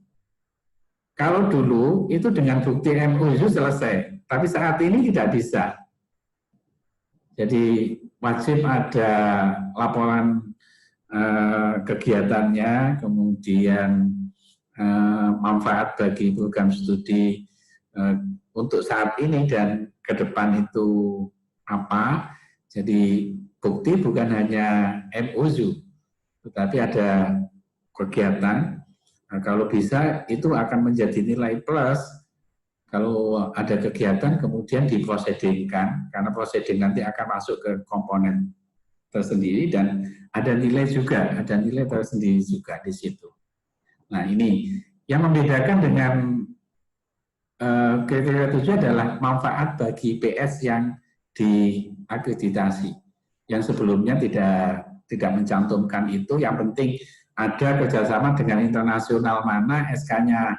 Kalau dulu itu dengan bukti MOU selesai, tapi saat ini tidak bisa. Jadi wajib ada laporan kegiatannya, kemudian manfaat bagi program studi untuk saat ini dan ke depan itu apa. Jadi bukti bukan hanya MOU, tetapi ada kegiatan. Nah, kalau bisa itu akan menjadi nilai plus kalau ada kegiatan kemudian diprosedingkan, karena proseding nanti akan masuk ke komponen tersendiri dan ada nilai juga, ada nilai tersendiri juga di situ. Nah, ini yang membedakan dengan kriteria 7 adalah manfaat bagi PS yang diakreditasi. Yang sebelumnya tidak mencantumkan itu, yang penting ada kerjasama dengan internasional mana, SK-nya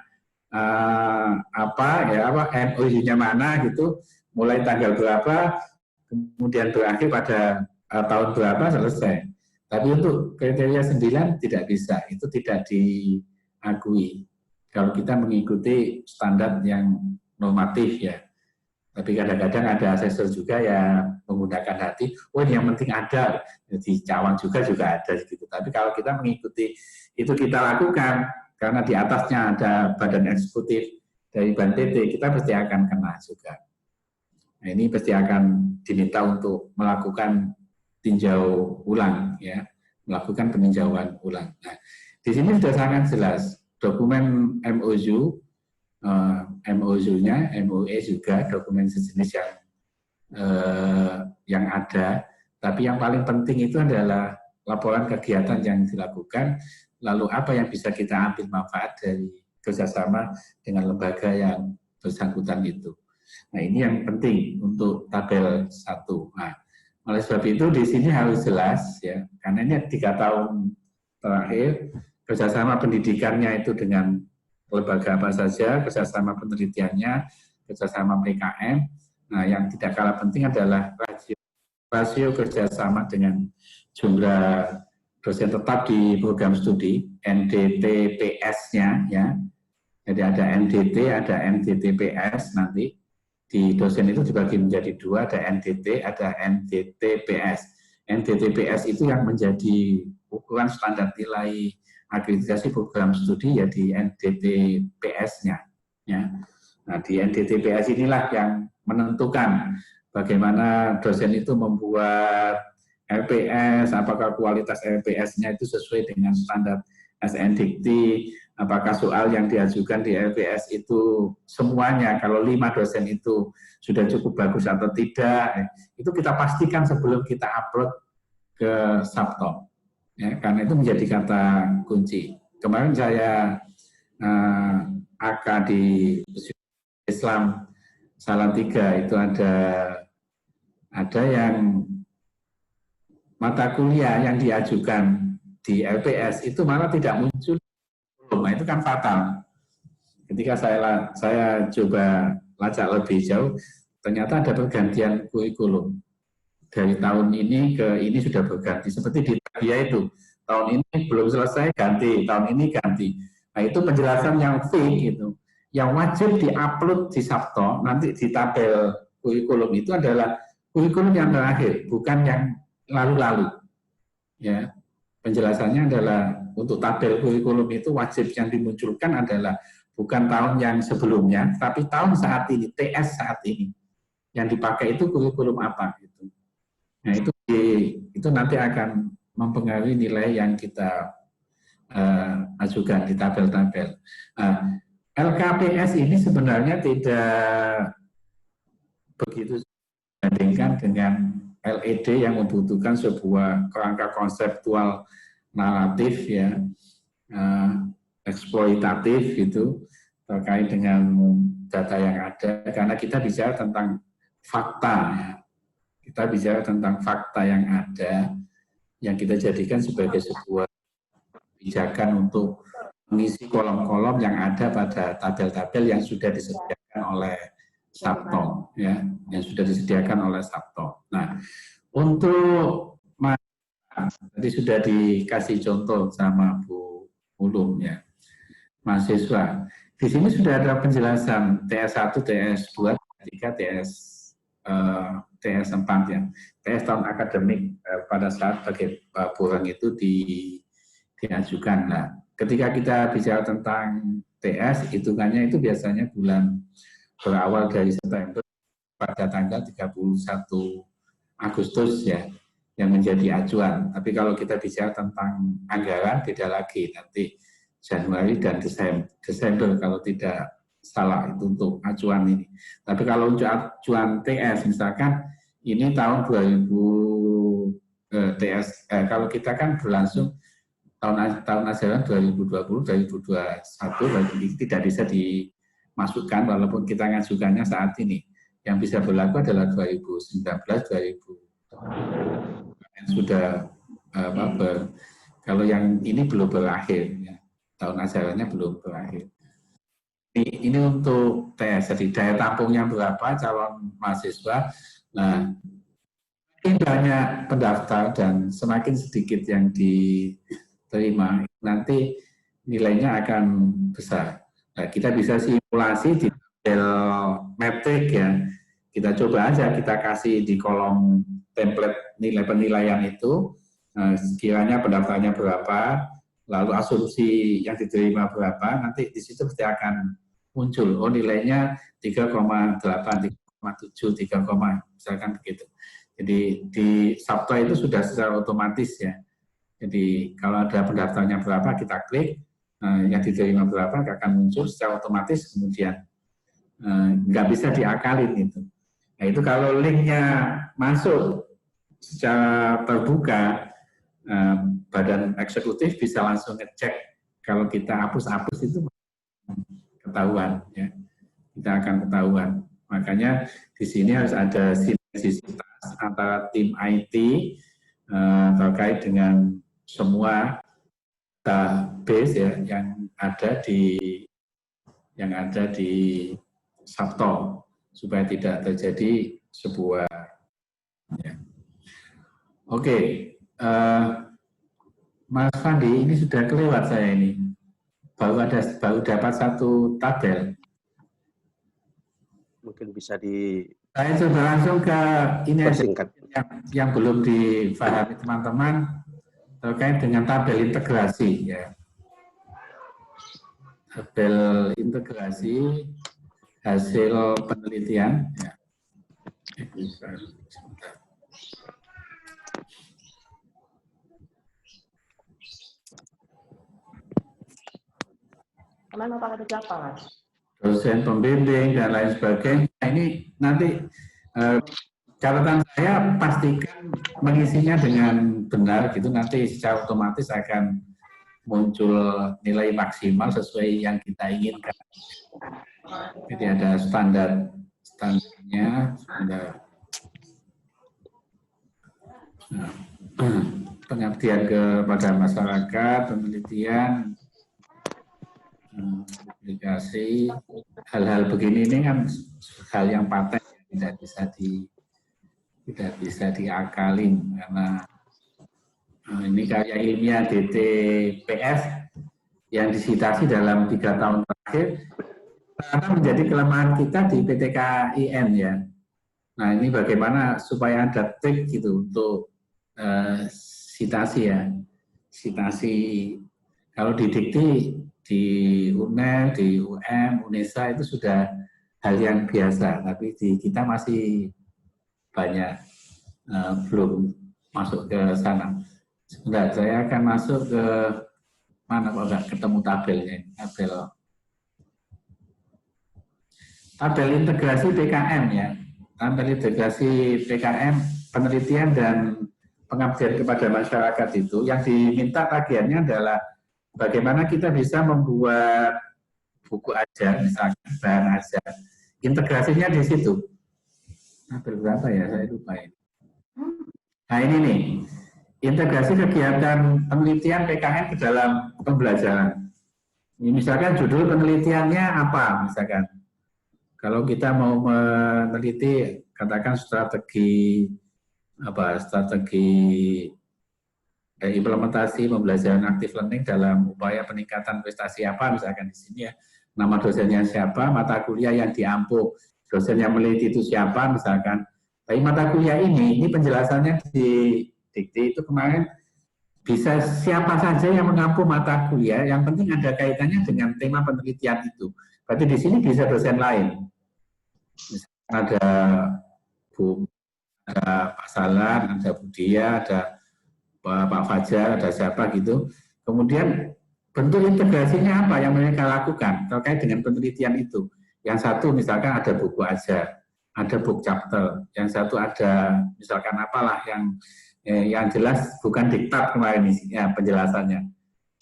MOU-nya mana gitu, mulai tanggal berapa, kemudian berakhir pada tahun berapa, selesai. Tapi untuk kriteria 9 tidak bisa, itu tidak diakui. Kalau kita mengikuti standar yang normatif ya. Tapi kadang-kadang ada asesor juga yang menggunakan hati, oh ini yang penting ada, di Cawang juga ada gitu. Tapi kalau kita mengikuti itu kita lakukan, karena di atasnya ada badan eksekutif dari BNPB, kita pasti akan kena juga. Nah, ini pasti akan diminta untuk melakukan tinjau ulang ya, melakukan peninjauan ulang. Nah, di sini sudah sangat jelas dokumen MOU, MOU-nya, MOE juga dokumen sejenis yang ada. Tapi yang paling penting itu adalah laporan kegiatan yang dilakukan, lalu apa yang bisa kita ambil manfaat dari kerjasama dengan lembaga yang bersangkutan itu. Nah, ini yang penting untuk tabel 1. Nah, oleh sebab itu di sini harus jelas ya, karena ini 3 tahun terakhir kerjasama pendidikannya itu dengan lembaga apa saja, kerjasama penelitiannya, kerjasama PKM. Nah, yang tidak kalah penting adalah rasio kerjasama dengan jumlah dosen tetap di program studi, NDTPS-nya ya. Jadi ada NDT, ada NDTPS nanti. Di dosen itu dibagi menjadi 2, ada NDT, ada NDTPS. NDTPS itu yang menjadi ukuran standar nilai akreditasi program studi ya di NDTPS-nya. Ya. Nah, di NDTPS inilah yang menentukan bagaimana dosen itu membuat LPS, apakah kualitas LPS-nya itu sesuai dengan standar SNDikti, apakah soal yang diajukan di LPS itu semuanya, kalau 5 dosen itu sudah cukup bagus atau tidak, itu kita pastikan sebelum kita upload ke Sabto. Ya, karena itu menjadi kata kunci. Kemarin saya AK di Islam Salatiga itu ada yang mata kuliah yang diajukan di LPS itu malah tidak muncul. Nah, itu kan fatal. Ketika saya coba lacak lebih jauh, ternyata ada pergantian kurikulum. Dari tahun ini ke ini sudah berganti. Seperti di Tabia itu, tahun ini belum selesai, ganti. Tahun ini ganti. Nah, itu penjelasan yang fake itu. Yang wajib diupload di Sabto, nanti di tabel kurikulum itu adalah kurikulum yang terakhir, bukan yang lalu-lalu. Ya, penjelasannya adalah untuk tabel kurikulum itu wajib yang dimunculkan adalah bukan tahun yang sebelumnya, tapi tahun saat ini, TS saat ini. Yang dipakai itu kurikulum apa gitu. Nah, itu nanti akan mempengaruhi nilai yang kita ajukan di tabel-tabel. LKPS ini sebenarnya tidak begitu dibandingkan dengan LED yang membutuhkan sebuah kerangka konseptual naratif ya, eksploitatif gitu terkait dengan data yang ada, karena kita bicara tentang fakta ya. Kita bicara tentang fakta yang ada yang kita jadikan sebagai sebuah kebijakan untuk mengisi kolom-kolom yang ada pada tabel-tabel yang sudah disediakan oleh Sabto ya, yang sudah disediakan oleh Sabto. Nah, untuk tadi sudah dikasih contoh sama Bu Ulum ya, mahasiswa. Di sini sudah ada penjelasan TS1, TS2, TS3, TS4 ya. TS tahun akademik pada saat paket borang itu diajukan. Nah, ketika kita bicara tentang TS, hitungannya itu biasanya bulan berawal dari September pada tanggal 31 Agustus ya, yang menjadi acuan. Tapi kalau kita bicara tentang anggaran, beda lagi. Nanti Januari dan Desember kalau tidak salah itu untuk acuan ini. Tapi kalau untuk acuan TS misalkan ini tahun 2000 kalau kita kan berlangsung tahun ajaran 2020 2021 tidak bisa dimasukkan walaupun kita ngajukannya saat ini. Yang bisa berlaku adalah 2019 2020 sudah kalau yang ini belum berakhir ya. Tahun ajarannya belum berakhir. Ini untuk TS, jadi daya tampungnya berapa calon mahasiswa. Nah, semakin banyak pendaftar dan semakin sedikit yang diterima, nanti nilainya akan besar. Nah, kita bisa simulasi di tabel metrik ya. Kita coba aja, kita kasih di kolom template nilai penilaian itu, sekiranya pendaftarnya berapa, lalu asumsi yang diterima berapa, nanti di situ pasti akan muncul, oh nilainya 3,8, 3,7, 3, misalkan begitu. Jadi di Sabto itu sudah secara otomatis ya. Jadi kalau ada pendaftarnya berapa, kita klik, yang diterima berapa akan muncul secara otomatis, kemudian nggak bisa diakalin itu. Nah itu kalau linknya masuk secara terbuka, badan eksekutif bisa langsung ngecek. Kalau kita hapus-hapus itu ketahuan ya, kita akan ketahuan. Makanya di sini harus ada sinergisitas antara tim IT terkait dengan semua database ya yang ada di Sabto supaya tidak terjadi sebuah ya. Oke. Mas Fandi, ini sudah kelewat saya ini. Baru dapat satu tabel. Mungkin bisa Saya coba langsung ke ini yang belum dipahami teman-teman terkait dengan tabel integrasi ya. Tabel integrasi hasil penelitian ya. Mana Pak ada siapa, Mas? Dosen pembimbing dan lain sebagainya. Ini nanti catatan saya pastikan mengisinya dengan benar gitu, nanti secara otomatis akan muncul nilai maksimal sesuai yang kita inginkan. Jadi ada standarnya, pengabdian kepada masyarakat, penelitian, publikasi, hal-hal begini ini kan hal yang paten tidak bisa diakalin karena ini karya ilmiah DTPS yang disitasi dalam 3 tahun terakhir karena menjadi kelemahan kita di PTKIN ya. Nah ini bagaimana supaya ada trik gitu untuk sitasi ya, sitasi kalau didikti di UNER, di UM, UNESA itu sudah hal yang biasa, tapi di kita masih banyak belum masuk ke sana. Sebentar, saya akan masuk ke mana kok nggak ketemu tabelnya? Tabel integrasi PKM ya. Tabel integrasi PKM penelitian dan pengabdian kepada masyarakat itu yang diminta tagihannya adalah bagaimana kita bisa membuat buku ajar, misalkan bahan ajar. Integrasinya di situ. Tabel berapa ya? Saya lupa ini. Nah ini nih, integrasi kegiatan penelitian PKM ke dalam pembelajaran. Ini misalkan judul penelitiannya apa, misalkan. Kalau kita mau meneliti, katakan strategi implementasi pembelajaran aktif learning dalam upaya peningkatan prestasi apa, misalkan di sini ya. Nama dosennya siapa, mata kuliah yang diampu, dosen yang meneliti itu siapa, misalkan. Tapi mata kuliah ini penjelasannya di dikti itu kemarin bisa siapa saja yang mengampu mata kuliah, yang penting ada kaitannya dengan tema penelitian itu. Berarti di sini bisa dosen lain. Misalkan ada Pak Salan, ada Budia, ada Pak Fajar, ada siapa gitu. Kemudian bentuk integrasinya apa yang mereka lakukan terkait dengan penelitian itu. Yang satu misalkan ada buku ajar, ada book chapter, yang satu ada misalkan apalah yang jelas bukan diktat kemarin ya, penjelasannya.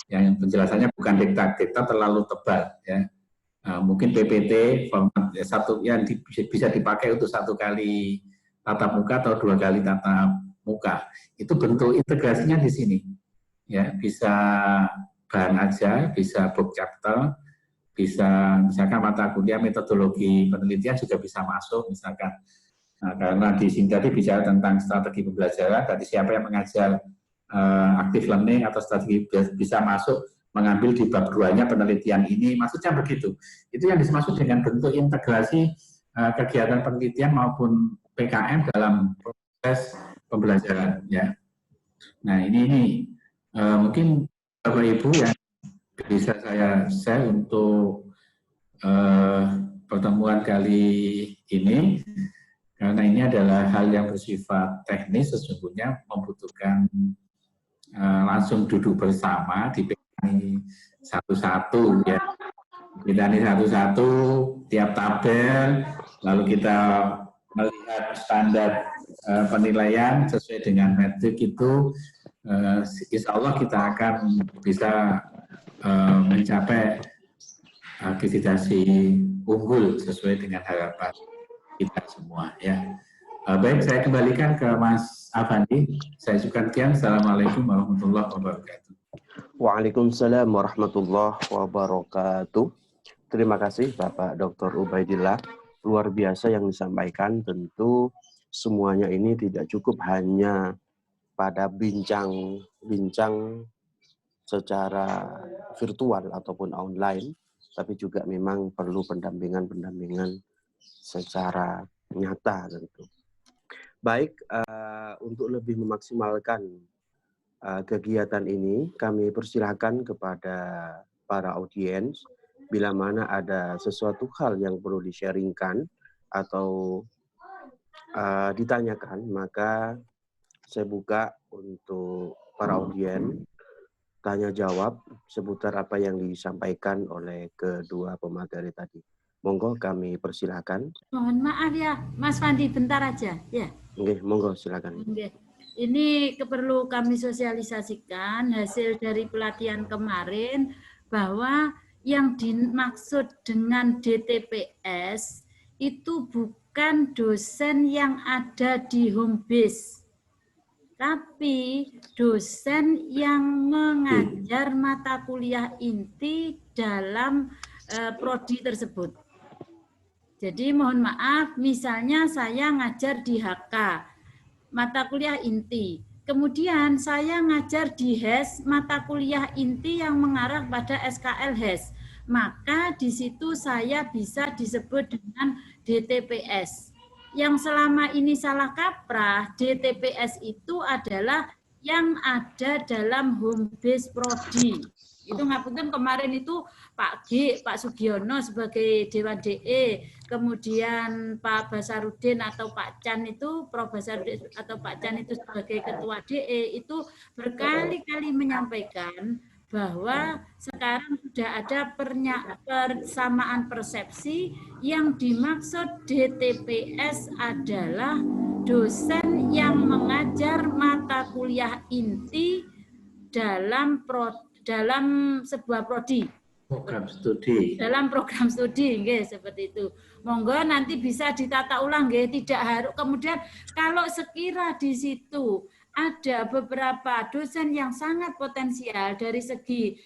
Yang penjelasannya bukan diktat terlalu tebal ya. Mungkin PPT format satu yang bisa dipakai untuk 1 kali tatap muka atau 2 kali tatap muka. Itu bentuk integrasinya di sini. Ya, bisa bahan ajar, bisa book chapter, bisa misalkan mata kuliah metodologi penelitian juga bisa masuk misalkan. Nah, karena di sini tadi bicara tentang strategi pembelajaran, tadi siapa yang mengajar active learning atau strategi bisa masuk mengambil di bab 2-nya penelitian ini, maksudnya begitu. Itu yang dimaksud dengan bentuk integrasi kegiatan penelitian maupun PKM dalam proses pembelajaran ya. Nah ini mungkin Bapak Ibu yang bisa saya share untuk pertemuan kali ini, karena ini adalah hal yang bersifat teknis, sesungguhnya membutuhkan langsung duduk bersama di satu-satu ya, kita ini satu-satu tiap tabel, lalu kita melihat standar penilaian sesuai dengan metrik itu, insya Allah kita akan bisa mencapai akreditasi unggul sesuai dengan harapan kita semua ya. Baik, saya kembalikan ke Mas Afandi. Saya ucapkan sekian. Assalamualaikum warahmatullahi wabarakatuh. Waalaikumsalam warahmatullahi wabarakatuh. Terima kasih Bapak Dr. Ubaidillah. Luar biasa yang disampaikan. Tentu semuanya ini tidak cukup hanya pada bincang secara virtual ataupun online, tapi juga memang perlu pendampingan secara nyata tentu. Baik, untuk lebih memaksimalkan kegiatan ini, kami persilahkan kepada para audiens, bila mana ada sesuatu hal yang perlu di-sharingkan atau ditanyakan, maka saya buka untuk para audiens, tanya jawab seputar apa yang disampaikan oleh kedua pemateri tadi. Monggo kami persilahkan. Mohon maaf ya, Mas Fandi, bentar aja ya. Oke, monggo silakan. Oke. Ini perlu kami sosialisasikan hasil dari pelatihan kemarin bahwa yang dimaksud dengan DTPS itu bukan dosen yang ada di home base, tapi dosen yang mengajar mata kuliah inti dalam prodi tersebut. Jadi mohon maaf, misalnya saya ngajar di HK, mata kuliah inti. Kemudian saya ngajar di HES, mata kuliah inti yang mengarah pada SKL HES. Maka di situ saya bisa disebut dengan DTPS. Yang selama ini salah kaprah, DTPS itu adalah yang ada dalam home base prodi. Itu ngapunten kemarin itu Pak G, Pak Sugiono sebagai Dewan DE, kemudian Pak Basarudin atau Pak Chan itu, Prof. Basarudin atau Pak Chan itu sebagai Ketua DE itu berkali-kali menyampaikan bahwa sekarang sudah ada persamaan persepsi yang dimaksud DTPS adalah dosen yang mengajar mata kuliah inti dalam sebuah prodi. Program studi. Dalam program studi, nggih, seperti itu. Monggo nanti bisa ditata ulang, nggih, tidak harus. Kemudian kalau sekira di situ ada beberapa dosen yang sangat potensial dari segi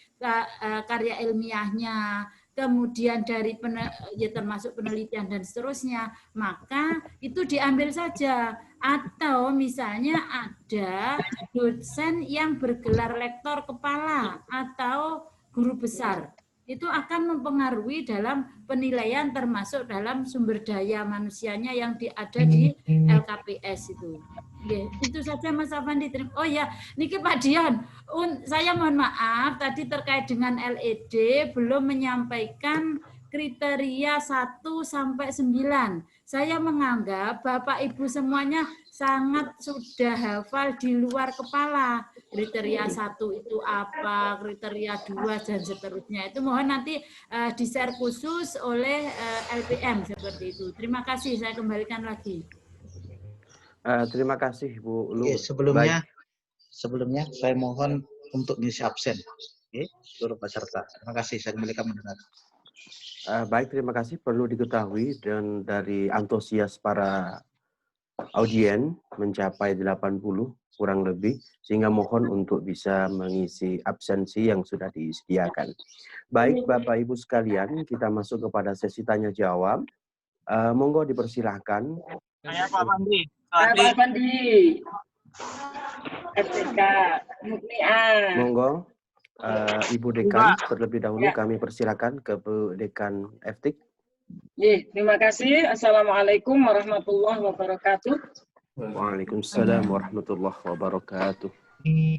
karya ilmiahnya, kemudian dari ya termasuk penelitian dan seterusnya, maka itu diambil saja. Atau misalnya ada dosen yang bergelar lektor kepala atau guru besar, itu akan mempengaruhi dalam penilaian termasuk dalam sumber daya manusianya yang ada di LKPS itu. Oke, itu saja Mas Afandi. Oh ya, niki Pak Dion, saya mohon maaf tadi terkait dengan LED belum menyampaikan kriteria 1 sampai 9. Saya menganggap Bapak Ibu semuanya sangat sudah hafal di luar kepala. Kriteria 1 itu apa, kriteria 2 dan seterusnya. Itu mohon nanti di-share khusus oleh LPM seperti itu. Terima kasih, saya kembalikan lagi. Terima kasih Bu Lu. Oke, sebelumnya saya mohon untuk mengisi absen. Oke, seluruh peserta. Terima kasih, saya kembalikan mendengar. Baik, terima kasih. Perlu diketahui dan dari antusias para audien mencapai 80 kurang lebih, sehingga mohon untuk bisa mengisi absensi yang sudah disediakan. Baik, Bapak Ibu sekalian, kita masuk kepada sesi tanya jawab. Monggo dipersilahkan. Saya Pak Fandi. Pak Fandi. FTK. Mukniah. Monggo. Ibu Dekan, terlebih dahulu kami persilakan ke Bu Dekan FTIK. Terima kasih. Assalamualaikum warahmatullahi wabarakatuh. Waalaikumsalam warahmatullahi wabarakatuh.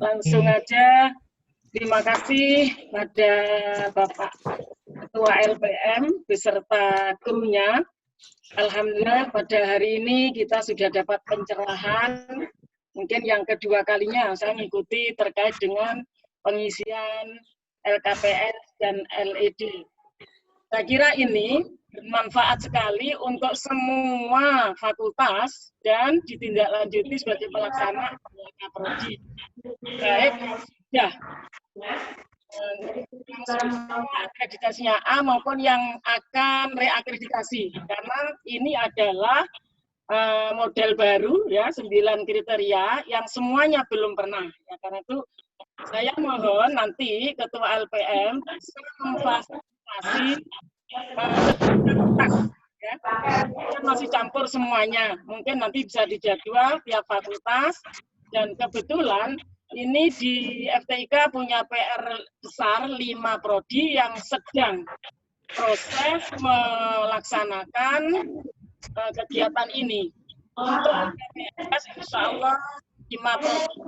Langsung aja, terima kasih pada Bapak Ketua LPM beserta krunya. Alhamdulillah pada hari ini kita sudah dapat pencerahan. Mungkin yang kedua kalinya saya mengikuti terkait dengan pengisian LKPS dan LED. Saya kira ini bermanfaat sekali untuk semua fakultas dan ditindaklanjuti sebagai pelaksana prodi. Baik sudah akreditasinya A maupun yang akan reakreditasi, karena ini adalah model baru ya, 9 kriteria yang semuanya belum pernah ya. Karena itu saya mohon nanti Ketua LPM bisa memfasilitasi ya, masih campur semuanya, mungkin nanti bisa dijadwal tiap fakultas. Dan kebetulan ini di FTIK punya PR besar 5 prodi yang sedang proses melaksanakan kegiatan ini. Untuk LKPS insya Allah 5 prodi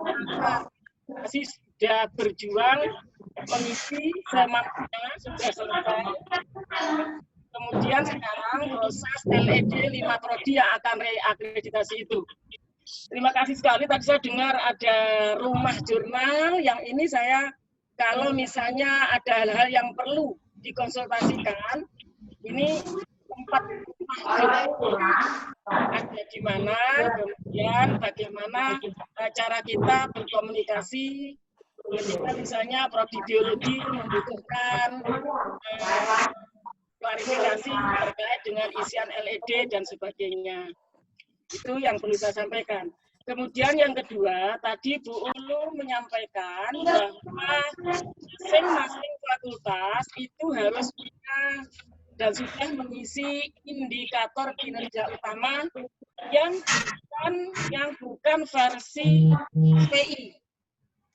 masih sudah berjuang mengisi semaknya sudah selesai. Kemudian sekarang proses LED 5 prodi yang akan reakreditasi itu. Terima kasih sekali. Tadi saya dengar ada rumah jurnal yang ini saya kalau misalnya ada hal-hal yang perlu dikonsultasikan, ini tempat ada di mana, kemudian bagaimana cara kita berkomunikasi ketika misalnya prodi biologi membutuhkan klarifikasi terkait dengan isian LED dan sebagainya. Itu yang perlu saya sampaikan. Kemudian yang kedua, tadi Bu Ulu menyampaikan bahwa masing-masing fakultas itu harus punya dan sudah mengisi indikator kinerja utama yang bukan versi PI.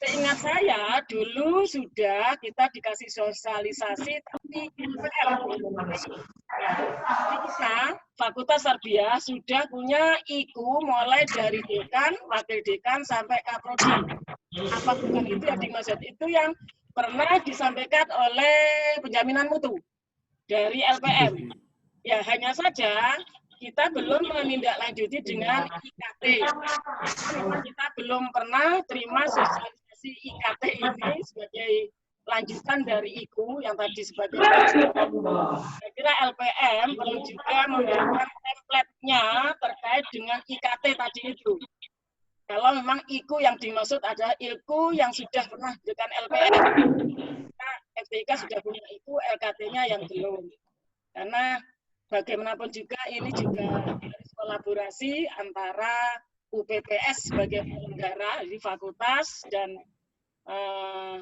Seingat saya dulu sudah kita dikasih sosialisasi, tapi kita Fakultas Tarbiyah sudah punya IKU mulai dari dekan, wakil dekan sampai kaprodi. Apa bukan itu yang dimaksud? Itu yang pernah disampaikan oleh penjaminan mutu dari LPM. Ya, hanya saja kita belum menindaklanjuti dengan IKT. Memang kita belum pernah terima sosialisasi IKT ini sebagai lanjutan dari IKU yang tadi sebagai saya kira LPM perlu juga memberikan template-nya terkait dengan IKT tadi itu. Kalau memang IKU yang dimaksud adalah IKU yang sudah pernah diberikan LPM, nah, FTIK sudah punya IKU, LKT-nya yang belum. Karena bagaimanapun juga ini juga harus kolaborasi antara UPPS sebagai penyelenggara di fakultas dan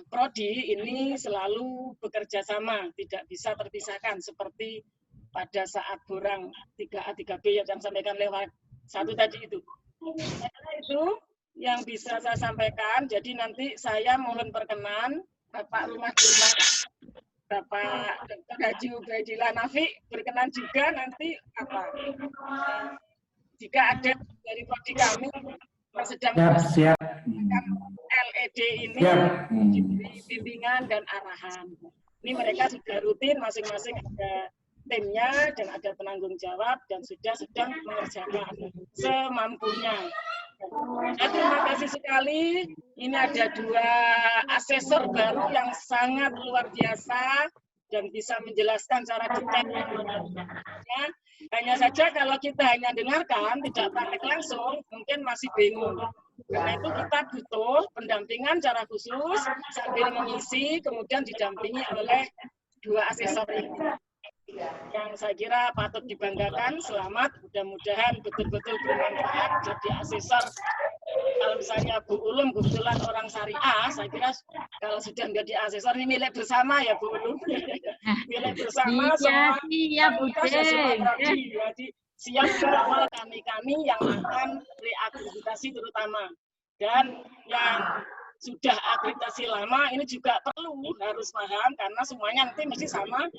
prodi ini selalu bekerja sama, tidak bisa terpisahkan seperti pada saat borang 3A 3B yang disampaikan lewat satu tadi itu. Karena itu yang bisa saya sampaikan. Jadi nanti saya mohon perkenan Bapak Rumah Dinas, Bapak Dr. Haji Ubaidillah Nafi berkenan juga nanti jika ada dari prodi kami yang sedang LED ini diberi bimbingan dan arahan. Ini mereka sudah rutin, masing-masing ada timnya dan ada penanggung jawab dan sudah sedang mengerjakan semampunya. Terima kasih sekali. Ini ada 2 asesor baru yang sangat luar biasa dan bisa menjelaskan secara detail. Hanya saja kalau kita hanya dengarkan, tidak praktek langsung, mungkin masih bingung. Karena itu kita butuh pendampingan secara khusus sambil mengisi, kemudian didampingi oleh 2 asesor ini. Yang saya kira patut dibanggakan, selamat, mudah-mudahan betul-betul bermanfaat jadi asesor. Kalau misalnya Bu Ulum kebetulan orang syariah, saya kira kalau sudah menjadi asesor ini milik bersama ya Bu Ulum. Milik bersama semua jadi siap berawal kami-kami yang akan reakreditasi terutama. Dan yang sudah akreditasi lama ini juga perlu harus paham karena semuanya nanti mesti sama.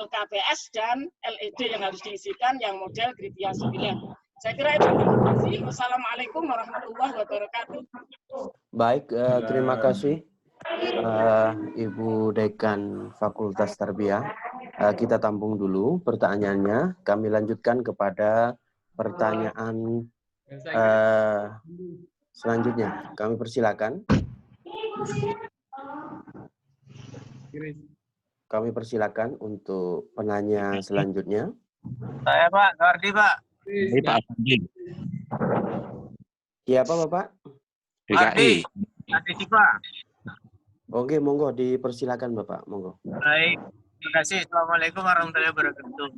LKPS dan LED yang harus diisikan yang model kriteria 9. Saya kira itu. Terima kasih. Wassalamualaikum warahmatullahi wabarakatuh. Baik, terima kasih Ibu Dekan Fakultas Tarbiyah. Kita tampung dulu pertanyaannya. Kami lanjutkan kepada pertanyaan selanjutnya. Kami persilakan. Kami persilakan untuk penanya selanjutnya. Saya Pak, Gardi Pak. Ini Pak Afandi. Siapa Bapak? DKI. Gardi Pak. Oke, monggo dipersilakan Bapak, monggo. Baik, terima kasih. Assalamualaikum warahmatullahi wabarakatuh.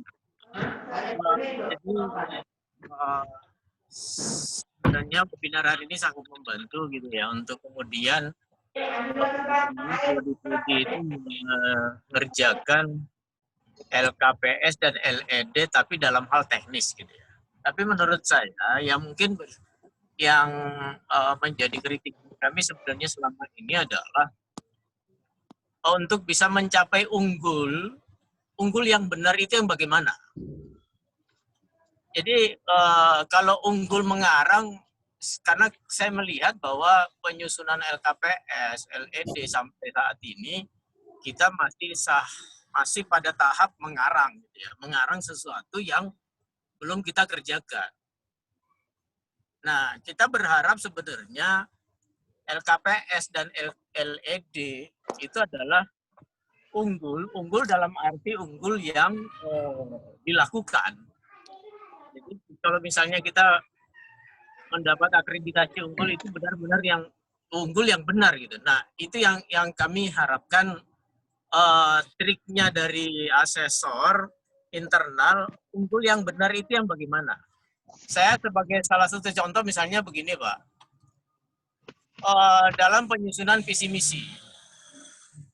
Jadi, sebenarnya webinar hari ini sangat membantu gitu ya untuk kemudian prodi itu mengerjakan LKPS dan LED tapi dalam hal teknis gitu ya. Tapi menurut saya yang mungkin yang menjadi kritik kami sebenarnya selama ini adalah untuk bisa mencapai unggul yang benar itu yang bagaimana? Jadi kalau unggul mengarang, karena saya melihat bahwa penyusunan LKPS, LED sampai saat ini kita masih pada tahap mengarang, gitu ya, mengarang sesuatu yang belum kita kerjakan. Nah, kita berharap sebenarnya LKPS dan LED itu adalah unggul dalam arti unggul yang dilakukan. Jadi kalau misalnya kita mendapat akreditasi unggul itu benar-benar yang unggul yang benar gitu. Nah, itu yang kami harapkan triknya dari asesor internal, unggul yang benar itu yang bagaimana? Saya sebagai salah satu contoh misalnya begini, Pak. Dalam penyusunan visi misi.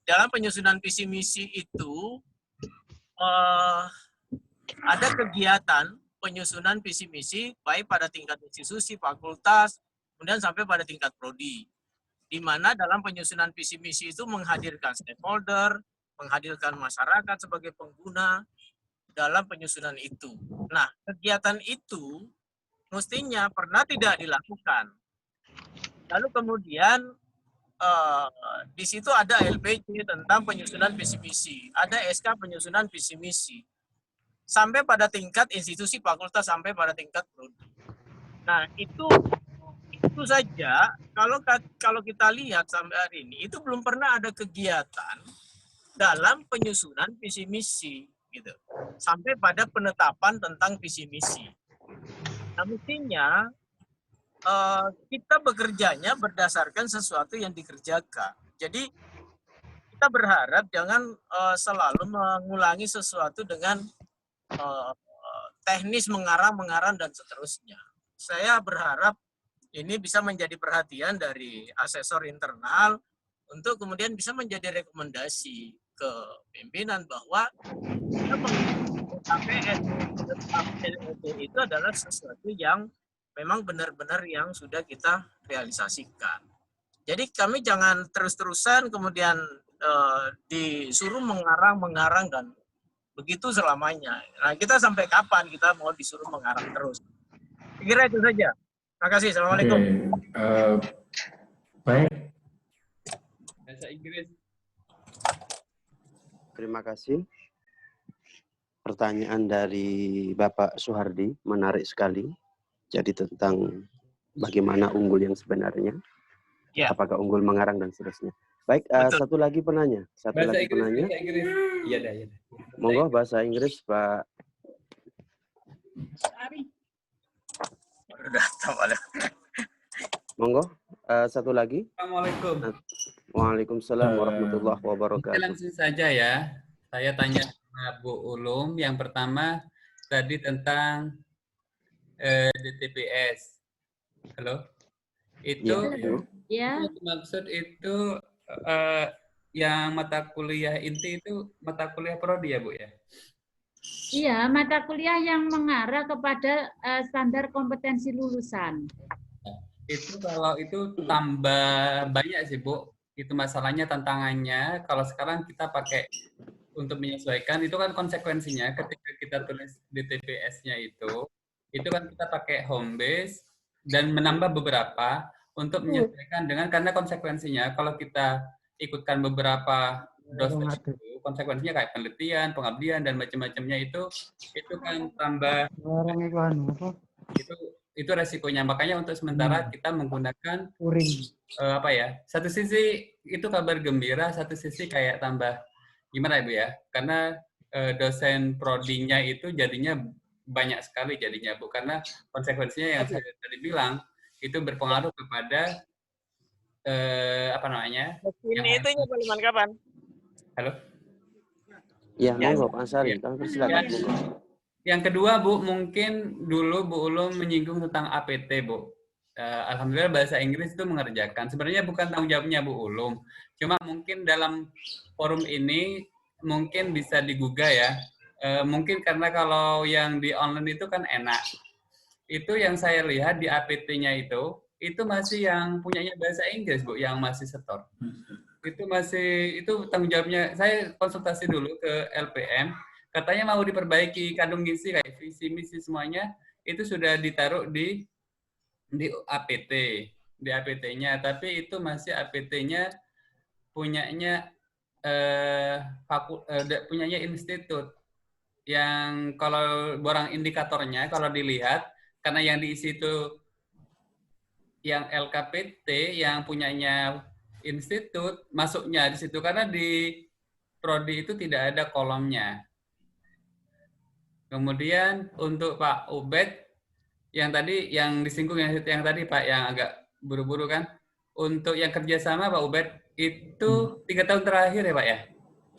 Dalam penyusunan visi misi itu ada kegiatan penyusunan visi misi baik pada tingkat institusi, fakultas, kemudian sampai pada tingkat prodi. Di mana dalam penyusunan visi misi itu menghadirkan stakeholder, menghadirkan masyarakat sebagai pengguna dalam penyusunan itu. Nah, kegiatan itu mestinya pernah tidak dilakukan. Lalu kemudian di situ ada LPC tentang penyusunan visi misi, ada SK penyusunan visi misi, sampai pada tingkat institusi fakultas, sampai pada tingkat prodi. Nah, itu saja kalau kita lihat sampai hari ini itu belum pernah ada kegiatan dalam penyusunan visi misi gitu. Sampai pada penetapan tentang visi misi. Nah, mestinya kita bekerjanya berdasarkan sesuatu yang dikerjakan. Jadi kita berharap jangan selalu mengulangi sesuatu dengan teknis mengarang dan seterusnya. Saya berharap ini bisa menjadi perhatian dari asesor internal untuk kemudian bisa menjadi rekomendasi ke pimpinan bahwa KPS itu adalah sesuatu yang memang benar-benar yang sudah kita realisasikan. Jadi kami jangan terus-terusan kemudian disuruh mengarang dan begitu selamanya. Nah, kita sampai kapan kita mau disuruh mengarang terus? Kira itu saja. Terima kasih. Assalamualaikum. Baik. Bahasa Inggris. Terima kasih. Pertanyaan dari Bapak Suhardi menarik sekali. Jadi tentang bagaimana unggul yang sebenarnya, apakah unggul mengarang dan seterusnya. Baik, satu lagi penanya. Bahasa Inggris. Iya dah. Monggo bahasa Inggris, Pak. Monggo, satu lagi. Assalamualaikum. Waalaikumsalam warahmatullahi wabarakatuh. Langsung saja ya. Saya tanya sama Bu Ulum. Yang pertama tadi tentang DTPS. Halo? Itu maksud itu yang mata kuliah inti itu mata kuliah prodi ya, Bu ya? Iya, mata kuliah yang mengarah kepada standar kompetensi lulusan. Itu kalau itu tambah banyak sih, Bu. Itu masalahnya, tantangannya. Kalau sekarang kita pakai untuk menyesuaikan, itu kan konsekuensinya ketika kita tulis di TPS-nya itu kan kita pakai home base dan menambah beberapa untuk menyesuaikan dengan, karena konsekuensinya kalau kita ikutkan beberapa dosen itu, konsekuensinya kayak penelitian, pengabdian dan macam-macamnya itu kan tambah itu resikonya. Makanya untuk sementara kita menggunakan satu sisi itu kabar gembira, satu sisi kayak tambah gimana Bu ya, karena dosen prodinya itu jadinya banyak sekali jadinya Bu, karena konsekuensinya yang saya tadi bilang itu berpengaruh kepada Ini itu nyebaliman kapan? Halo? Ya, monggo Pak Ansari, kami persilakan. Yang kedua Bu, mungkin dulu Bu Ulum menyinggung tentang APT Bu. Alhamdulillah bahasa Inggris itu mengerjakan. Sebenarnya bukan tanggung jawabnya Bu Ulum. Cuma mungkin dalam forum ini mungkin bisa digugah ya. Mungkin karena kalau yang di online itu kan enak. Itu yang saya lihat di APT-nya itu masih yang punyanya bahasa Inggris Bu, yang masih setor. Itu tanggung jawabnya. Saya konsultasi dulu ke LPM, katanya mau diperbaiki kandung gizi kayak visi misi semuanya itu sudah ditaruh di APT-nya, tapi itu masih APT-nya punyanya punyanya institut. Yang kalau borang indikatornya kalau dilihat, karena yang diisi itu yang LKPT yang punyanya institut, masuknya di situ karena di prodi itu tidak ada kolomnya. Kemudian untuk Pak Ubed yang tadi yang disinggung yang tadi Pak, yang agak buru-buru kan, untuk yang kerjasama Pak Ubed itu 3 tahun terakhir ya Pak ya?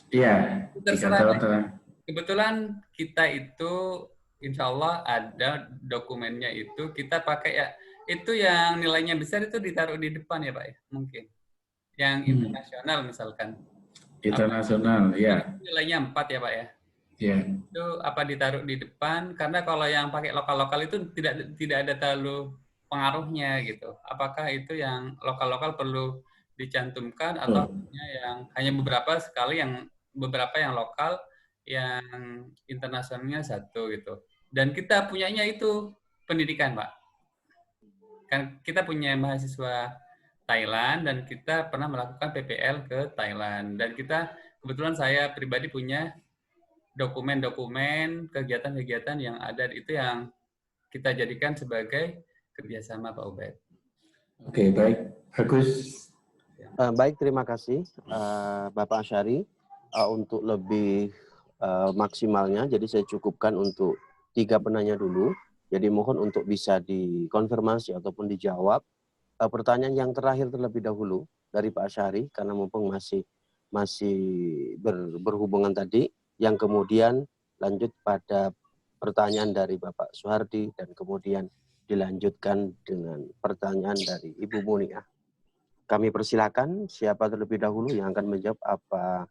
Iya. 3 tahun terakhir. Kebetulan kita itu insya Allah ada dokumennya itu, kita pakai ya, itu yang nilainya besar itu ditaruh di depan ya Pak ya, mungkin. Yang internasional misalkan. Internasional, ya. Nilainya 4 ya Pak ya? Iya. Itu apa ditaruh di depan, karena kalau yang pakai lokal-lokal itu tidak ada terlalu pengaruhnya gitu. Apakah itu yang lokal-lokal perlu dicantumkan atau hanya beberapa yang lokal, yang internasionalnya satu gitu. Dan kita punyanya itu pendidikan Pak. Kan kita punya mahasiswa Thailand dan kita pernah melakukan PPL ke Thailand. Dan kita kebetulan saya pribadi punya dokumen-dokumen kegiatan-kegiatan yang ada itu yang kita jadikan sebagai kerjasama Pak Ubed. Oke, baik. Bagus. Baik, terima kasih Bapak Asyari. Untuk lebih maksimalnya, jadi saya cukupkan untuk 3 penanya dulu. Jadi mohon untuk bisa dikonfirmasi ataupun dijawab. Pertanyaan yang terakhir terlebih dahulu dari Pak Asyari, karena mumpung masih berhubungan tadi, yang kemudian lanjut pada pertanyaan dari Bapak Suhardi, dan kemudian dilanjutkan dengan pertanyaan dari Ibu Munia. Kami persilakan siapa terlebih dahulu yang akan menjawab apa.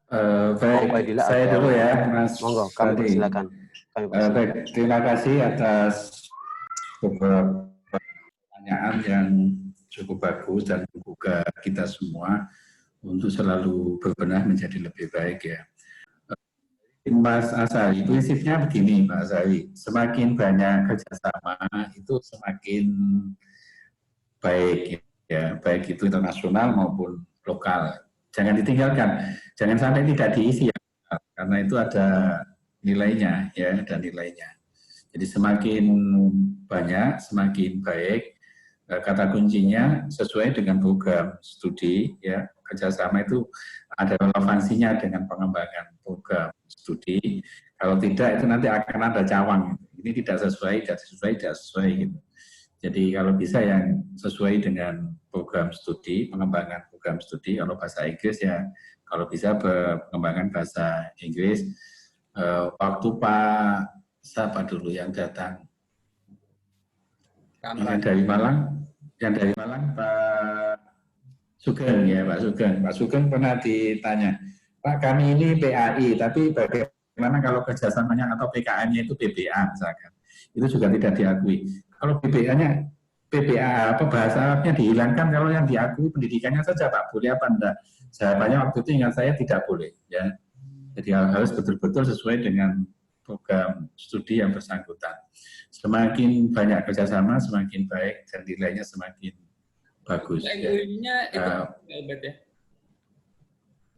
Baik, saya dulu ya, Mas. Monggo, kami persilakan. Baik, terima kasih atas beberapa pertanyaan yang cukup bagus dan menggugah kita semua untuk selalu berbenah menjadi lebih baik ya. Mas Asari, prinsipnya begini Mas Asari, semakin banyak kerjasama itu semakin baik ya, baik itu internasional maupun lokal. Jangan ditinggalkan, jangan sampai tidak diisi ya, karena itu ada nilainya ya, ada nilainya. Jadi semakin banyak, semakin baik. Kata kuncinya sesuai dengan program studi ya, kerjasama itu ada relevansinya dengan pengembangan program studi. Kalau tidak itu nanti akan ada cawang. Ini tidak sesuai, tidak sesuai, tidak sesuai gitu. Jadi kalau bisa yang sesuai dengan program studi, pengembangan program studi. Kalau bahasa Inggris ya, kalau bisa pengembangan bahasa Inggris. Waktu Pak siapa dulu yang datang? Yang dari Malang, Pak Sugeng ya, Pak Sugeng. Pak Sugeng pernah ditanya, Pak kami ini PAI, tapi bagaimana kalau kerjasamanya atau PKM-nya itu PBA misalkan? Itu juga tidak diakui. Kalau PBA-nya, PBA apa bahasa Arabnya dihilangkan, kalau yang diakui pendidikannya saja Pak, boleh apa enggak? Jawabannya waktu itu ingat saya tidak boleh ya. Jadi harus betul-betul sesuai dengan program studi yang bersangkutan. Semakin banyak kerjasama, semakin baik dan nilainya semakin bagus. MOU-nya itu ya?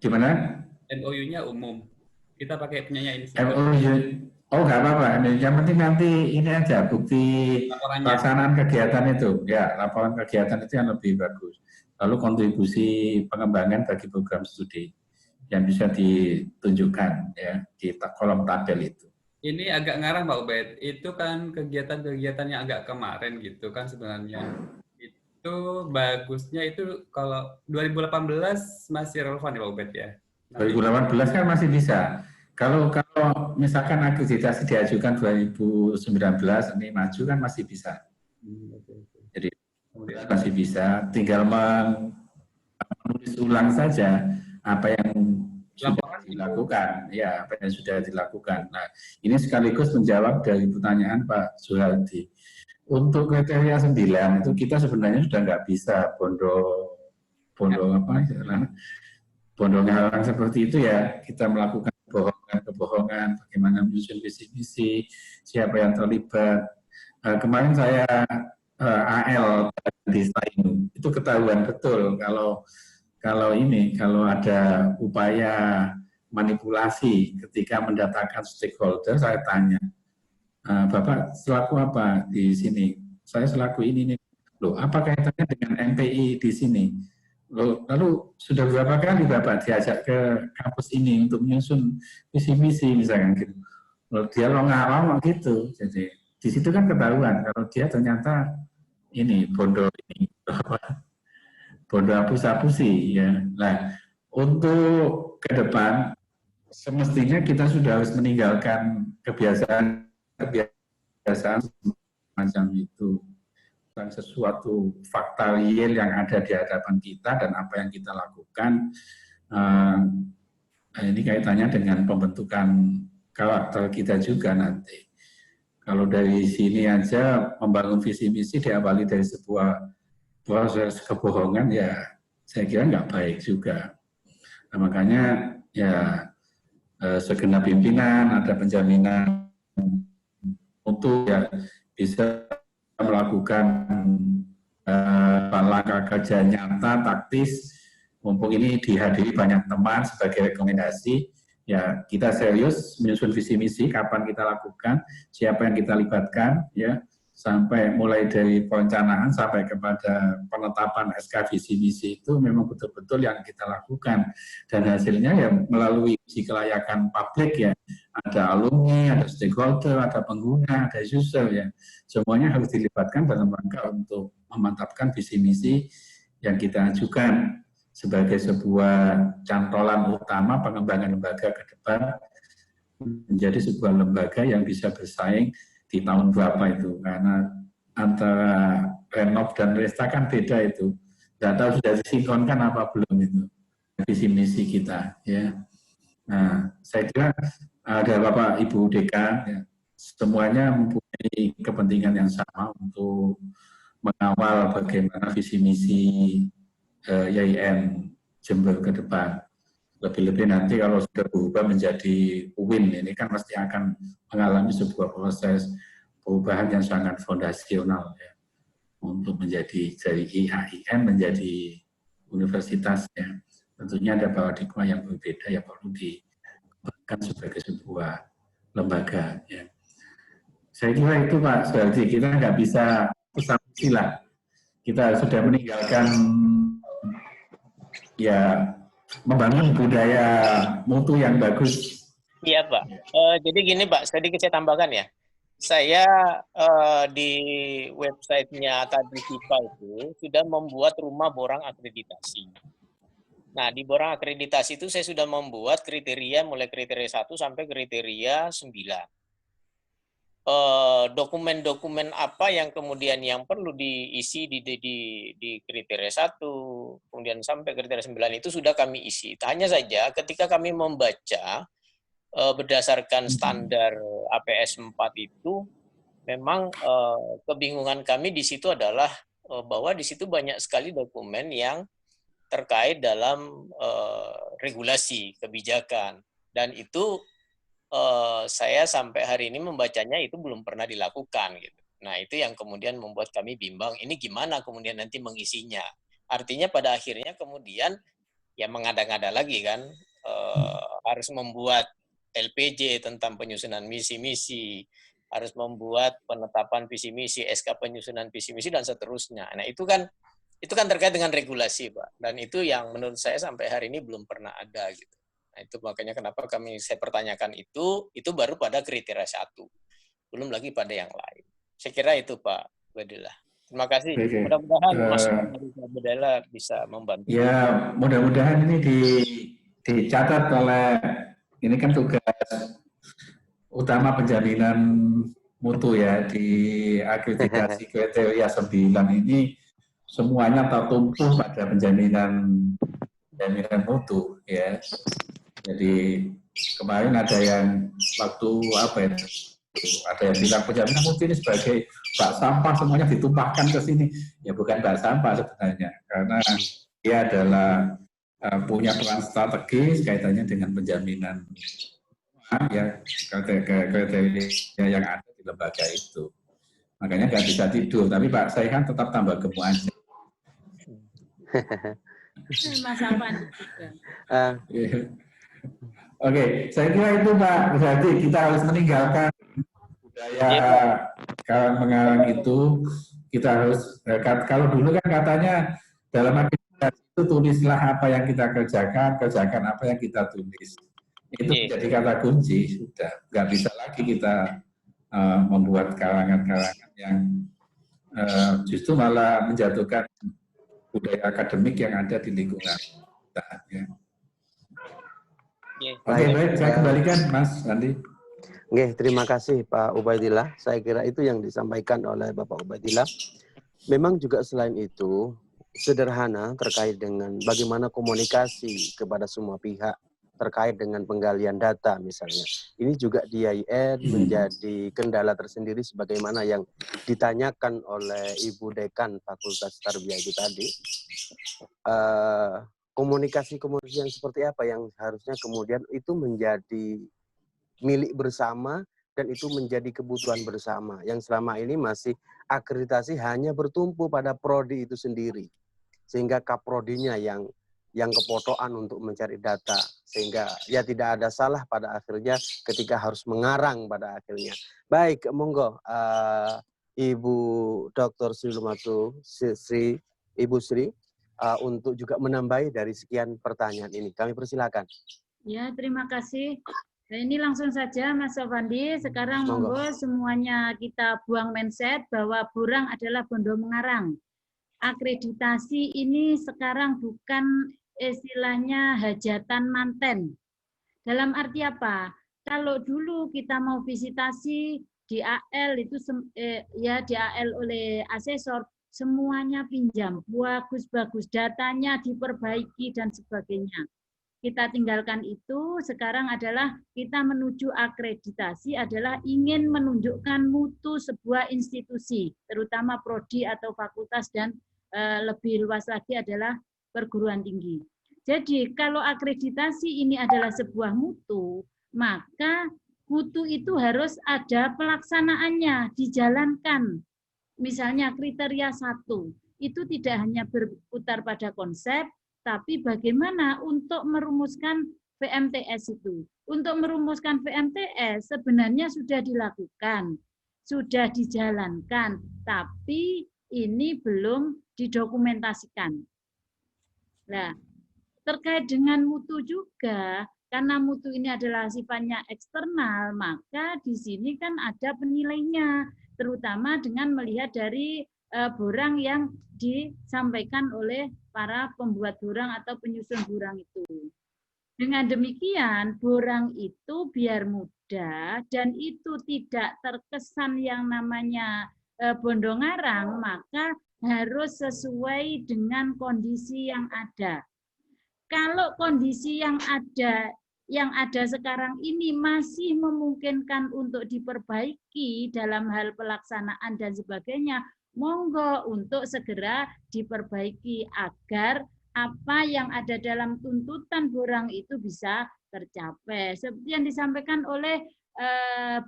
Gimana? MOU-nya umum. Kita pakai penyanyi ini. MOU, oh nggak apa-apa. Yang penting nanti ini aja bukti pelaksanaan kegiatan itu. Ya, laporan kegiatan itu yang lebih bagus. Lalu kontribusi pengembangan bagi program studi yang bisa ditunjukkan ya di kolom tabel itu. Ini agak ngarang Pak Ubed. Itu kan kegiatan-kegiatan yang agak kemarin gitu kan sebenarnya. Itu bagusnya itu kalau 2018 masih relevan ya Pak Ubed ya. 2018 kan masih bisa. Kalau misalkan akreditasi diajukan 2019 ini maju kan masih bisa. Jadi masih bisa. Tinggal menulis ulang saja apa yang sudah dilakukan, ya apa yang sudah dilakukan. Nah, ini sekaligus menjawab dari pertanyaan Pak Suhardi. Untuk kriteria 9 itu kita sebenarnya sudah nggak bisa bondo ngarang seperti itu ya. Kita melakukan kebohongan, bagaimana menyusun visi misi, siapa yang terlibat. Kemarin saya AL di Stainu itu ketahuan betul kalau ada upaya manipulasi ketika mendatangkan stakeholder, saya tanya, Bapak selaku apa di sini? Saya selaku ini. Loh, apa kaitannya dengan MPI di sini? Loh, lalu sudah berapa kali Bapak diajak ke kampus ini untuk menyusun visi misi misalkan gitu. Loh, dia longak-longok gitu. Jadi di situ kan ketahuan kalau dia ternyata ini bondo hapus-hapusi ya. Nah, untuk ke depan semestinya kita sudah harus meninggalkan kebiasaan macam itu. Bukan sesuatu fakta real yang ada di hadapan kita dan apa yang kita lakukan. Ini kaitannya dengan pembentukan karakter kita juga nanti. Kalau dari sini aja membangun visi misi diawali dari sebuah proses kebohongan ya saya kira nggak baik juga. Nah, makanya ya segenap pimpinan ada penjaminan untuk ya bisa melakukan langkah kerja nyata, taktis, mumpung ini dihadiri banyak teman sebagai rekomendasi, ya kita serius menyusun visi misi, kapan kita lakukan, siapa yang kita libatkan, ya sampai mulai dari perencanaan sampai kepada penetapan SK visi misi itu memang betul-betul yang kita lakukan, dan hasilnya ya melalui uji kelayakan publik ya, ada alumni, ada stakeholder, ada pengguna, ada user ya, semuanya harus dilibatkan dalam rangka untuk memantapkan visi misi yang kita ajukan sebagai sebuah cantolan utama pengembangan lembaga ke depan menjadi sebuah lembaga yang bisa bersaing di tahun berapa itu, karena antara Renov dan Resta kan beda itu, nggak tahu sudah disinkronkan apa belum itu visi misi kita ya. Nah, saya kira ada Bapak Ibu Dekan ya, semuanya mempunyai kepentingan yang sama untuk mengawal bagaimana visi misi YIN Jember ke depan. Lebih-lebih nanti kalau sudah berubah menjadi UIN, ini kan pasti akan mengalami sebuah proses perubahan yang sangat fondasional ya, untuk menjadi dari IAIN menjadi universitas ya. Tentunya ada paradigma yang berbeda yang perlu dikembangkan sebagai sebuah lembaga ya. Saya kira itu Pak Suhardi, kita nggak bisa silah. Kita sudah meninggalkan ya membangun budaya mutu yang bagus. Iya Pak. Jadi gini Pak, sedikit saya tambahkan ya. Saya di websitenya tadi FIPA itu sudah membuat rumah borang akreditasi. Nah, di borang akreditasi itu saya sudah membuat kriteria mulai kriteria 1 sampai kriteria 9. Dokumen-dokumen apa yang kemudian yang perlu diisi di kriteria 1, kemudian sampai kriteria 9 itu sudah kami isi. Hanya saja ketika kami membaca berdasarkan standar APS 4 itu, memang kebingungan kami di situ adalah bahwa di situ banyak sekali dokumen yang terkait dalam regulasi kebijakan, dan itu saya sampai hari ini membacanya itu belum pernah dilakukan gitu. Nah, itu yang kemudian membuat kami bimbang, ini gimana kemudian nanti mengisinya. Artinya pada akhirnya kemudian ya mengada-ngada lagi kan, harus membuat LPJ tentang penyusunan misi-misi, harus membuat penetapan visi misi, SK penyusunan visi misi dan seterusnya. Nah, itu kan terkait dengan regulasi, Pak. Dan itu yang menurut saya sampai hari ini belum pernah ada gitu. Nah, itu makanya kenapa saya pertanyakan itu baru pada kriteria 1. Belum lagi pada yang lain. Saya kira itu Pak Badillah. Terima kasih. Mudah-mudahan Mas Badillah bisa membantu. Ya, mudah-mudahan ini dicatat oleh, ini kan tugas utama penjaminan mutu ya, di akreditasi kriteria 9 ini semuanya tertumpu pada penjaminan mutu ya. Jadi kemarin ada yang waktu apa ya, ada yang bilang penjaminan mutu ini sebagai bak sampah, semuanya ditumpahkan ke sini. Ya bukan bak sampah sebenarnya, karena dia adalah punya peran strategis kaitannya dengan penjaminan ya, kriteria yang ada di lembaga itu. Makanya nggak bisa tidur, tapi Pak Saihan tetap tambah gemuk aja. Mas Afan juga. Oke, saya kira itu Pak. Berarti kita harus meninggalkan budaya karang-mengarang itu. Kita harus, kalau dulu kan katanya dalam aktivitas itu tulislah apa yang kita kerjakan apa yang kita tulis. Itu menjadi kata kunci, sudah. Nggak bisa lagi kita membuat karangan-karangan yang justru malah menjatuhkan budaya akademik yang ada di lingkungan kita. Ya. Oke, baik, saya kembalikan Mas Andi. Oke, terima kasih Pak Ubaidillah. Saya kira itu yang disampaikan oleh Bapak Ubaidillah. Memang juga selain itu, sederhana terkait dengan bagaimana komunikasi kepada semua pihak terkait dengan penggalian data misalnya. Ini juga di IAIN menjadi kendala tersendiri sebagaimana yang ditanyakan oleh Ibu Dekan Fakultas Tarbiyah itu tadi. Komunikasi yang seperti apa yang harusnya kemudian itu menjadi milik bersama dan itu menjadi kebutuhan bersama. Yang selama ini masih akreditasi hanya bertumpu pada prodi itu sendiri. Sehingga kaprodinya yang kepotokan untuk mencari data. Sehingga ya tidak ada salah pada akhirnya ketika harus mengarang pada akhirnya. Baik, monggo Ibu Dr. Sri Lumatu, Ibu Sri, untuk juga menambahi dari sekian pertanyaan ini. Kami persilakan. Ya, terima kasih. Nah, ini langsung saja Mas Sofandi. Sekarang monggo semuanya kita buang mindset bahwa Burang adalah bondo mengarang. Akreditasi ini sekarang bukan istilahnya hajatan manten. Dalam arti apa? Kalau dulu kita mau visitasi di AL itu ya di AL oleh asesor semuanya pinjam, bagus-bagus, datanya diperbaiki dan sebagainya. Kita tinggalkan itu, sekarang adalah kita menuju akreditasi adalah ingin menunjukkan mutu sebuah institusi, terutama prodi atau fakultas dan lebih luas lagi adalah perguruan tinggi. Jadi kalau akreditasi ini adalah sebuah mutu, maka mutu itu harus ada pelaksanaannya, dijalankan. Misalnya kriteria 1, itu tidak hanya berputar pada konsep, tapi bagaimana untuk merumuskan VMTS itu. Untuk merumuskan VMTS sebenarnya sudah dilakukan, sudah dijalankan, tapi ini belum didokumentasikan. Nah, terkait dengan mutu juga, karena mutu ini adalah sifatnya eksternal, maka di sini kan ada penilainya, terutama dengan melihat dari borang yang disampaikan oleh para pembuat borang atau penyusun borang itu. Dengan demikian, borang itu biar mudah dan itu tidak terkesan yang namanya bondo ngarang, maka harus sesuai dengan kondisi yang ada. Kalau kondisi yang ada sekarang ini masih memungkinkan untuk diperbaiki dalam hal pelaksanaan dan sebagainya, monggo untuk segera diperbaiki agar apa yang ada dalam tuntutan borang itu bisa tercapai. Seperti yang disampaikan oleh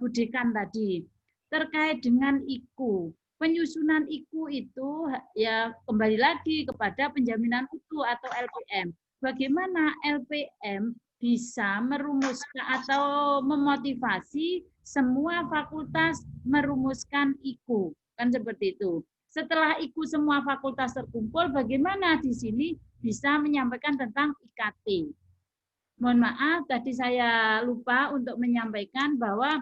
Bu Dekan tadi, terkait dengan IKU. Penyusunan IKU itu ya kembali lagi kepada penjaminan mutu atau LPM. Bagaimana LPM bisa merumuskan atau memotivasi semua fakultas merumuskan IKU, kan seperti itu. Setelah IKU semua fakultas terkumpul, bagaimana di sini bisa menyampaikan tentang IKT. Mohon maaf, tadi saya lupa untuk menyampaikan bahwa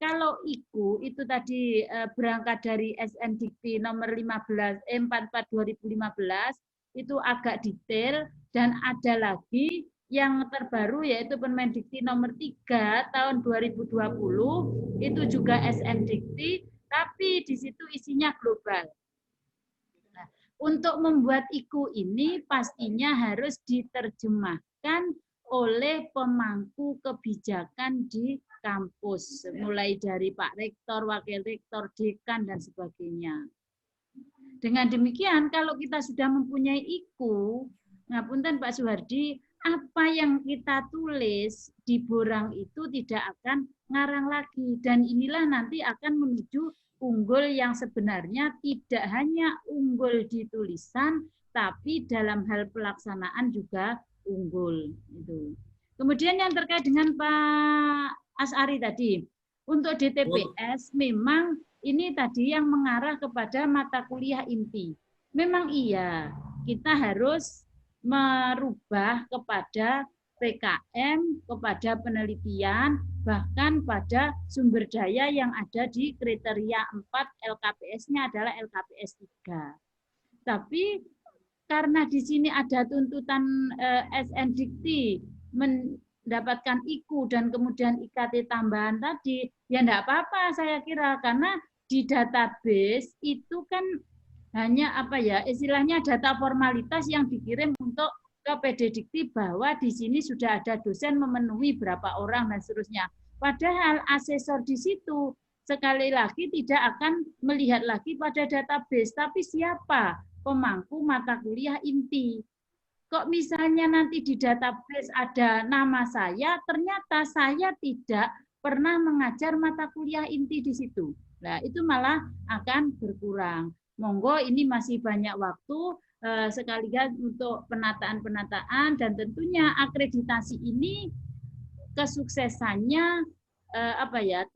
kalau IKU itu tadi berangkat dari SN Dikti nomor 44 2015, itu agak detail, dan ada lagi yang terbaru yaitu Permendikti nomor 3 tahun 2020, itu juga SN Dikti, tapi di situ isinya global. Nah, untuk membuat IKU ini pastinya harus diterjemahkan oleh pemangku kebijakan di kampus, mulai dari Pak Rektor, Wakil Rektor, Dekan, dan sebagainya. Dengan demikian, kalau kita sudah mempunyai IKU, ngapunten Pak Suhardi, apa yang kita tulis di borang itu tidak akan ngarang lagi. Dan inilah nanti akan menuju unggul yang sebenarnya tidak hanya unggul di tulisan, tapi dalam hal pelaksanaan juga unggul. Itu. Kemudian yang terkait dengan Pak Asari tadi, untuk DTPS memang ini tadi yang mengarah kepada mata kuliah inti. Memang iya, kita harus merubah kepada PKM, kepada penelitian, bahkan pada sumber daya yang ada di kriteria 4 LKPS-nya adalah LKPS 3. Tapi karena di sini ada tuntutan SN Dikti mendapatkan IKU dan kemudian IKT tambahan tadi, ya enggak apa-apa saya kira, karena di database itu kan hanya apa ya, istilahnya data formalitas yang dikirim untuk ke PD Dikti bahwa di sini sudah ada dosen memenuhi berapa orang dan seterusnya. Padahal asesor di situ sekali lagi tidak akan melihat lagi pada database, tapi siapa pemangku mata kuliah inti. Kok misalnya nanti di database ada nama saya, ternyata saya tidak pernah mengajar mata kuliah inti di situ. Nah, itu malah akan berkurang. Monggo ini masih banyak waktu sekaligus untuk penataan-penataan, dan tentunya akreditasi ini kesuksesannya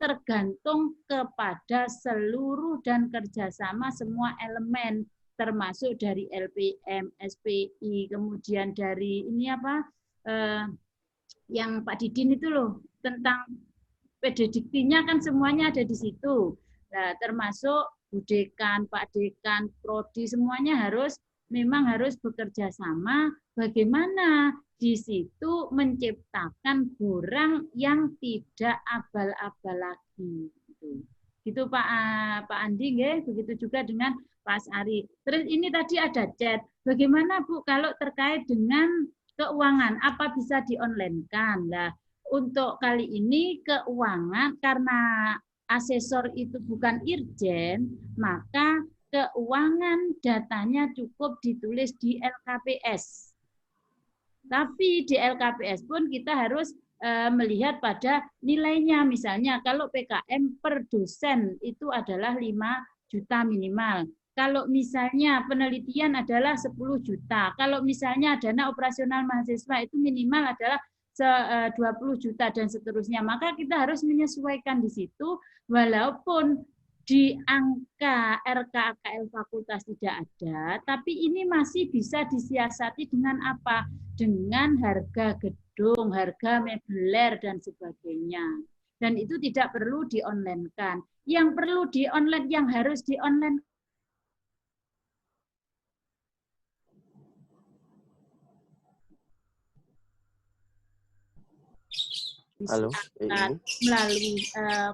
tergantung kepada seluruh dan kerjasama semua elemen, termasuk dari LPM, SPI, kemudian dari ini yang Pak Didin itu loh, tentang pedediktinya kan semuanya ada di situ. Nah, termasuk Bu Dekan, Pak Dekan, Prodi, semuanya memang harus bekerja sama bagaimana di situ menciptakan borang yang tidak abal-abal lagi. Gitu Pak Andi, nggih. Begitu juga dengan Pak Ari. Terus ini tadi ada chat. Bagaimana Bu kalau terkait dengan keuangan, apa bisa di-online-kan? Nah, untuk kali ini keuangan, karena asesor itu bukan irjen, maka keuangan datanya cukup ditulis di LKPS. Tapi di LKPS pun kita harus melihat pada nilainya. Misalnya kalau PKM per dosen itu adalah 5 juta minimal. Kalau misalnya penelitian adalah 10 juta. Kalau misalnya dana operasional mahasiswa itu minimal adalah 20 juta dan seterusnya. Maka kita harus menyesuaikan di situ, walaupun di angka RKKL fakultas tidak ada, tapi ini masih bisa disiasati dengan apa? Dengan harga gedung, harga mebeler, dan sebagainya. Dan itu tidak perlu di-online-kan. Yang perlu di-online, yang harus di-online. Halo, melalui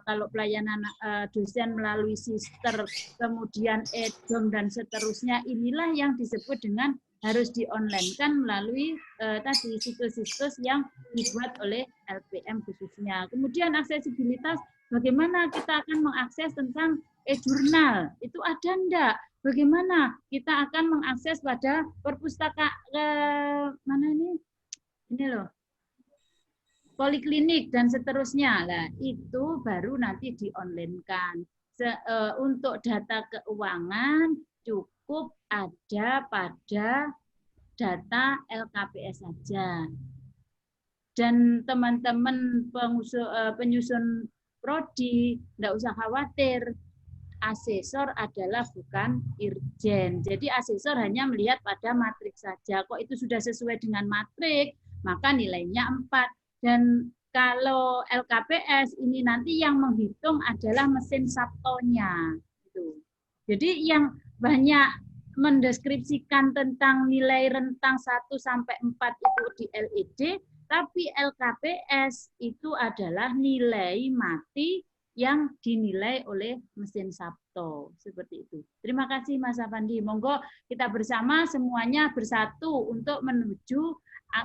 kalau pelayanan dosen melalui sister, kemudian edom dan seterusnya, inilah yang disebut dengan harus di-online-kan melalui tadi situs-situs yang dibuat oleh LPM khususnya. Kemudian aksesibilitas, bagaimana kita akan mengakses tentang e-jurnal, itu ada enggak? Bagaimana kita akan mengakses pada perpustakaan mana ini loh, poliklinik dan seterusnya. Lah, itu baru nanti di-online-kan. Untuk data keuangan cukup ada pada data LKPS saja. Dan teman-teman penyusun prodi, enggak usah khawatir. Asesor adalah bukan irjen. Jadi asesor hanya melihat pada matrik saja. Kok itu sudah sesuai dengan matrik, maka nilainya 4. Dan kalau LKPS ini nanti yang menghitung adalah mesin Sabtonya. Jadi yang banyak mendeskripsikan tentang nilai rentang 1 sampai 4 itu di LED, tapi LKPS itu adalah nilai mati yang dinilai oleh mesin Sabto. Seperti itu. Terima kasih Mas Afandi. Monggo kita bersama semuanya bersatu untuk menuju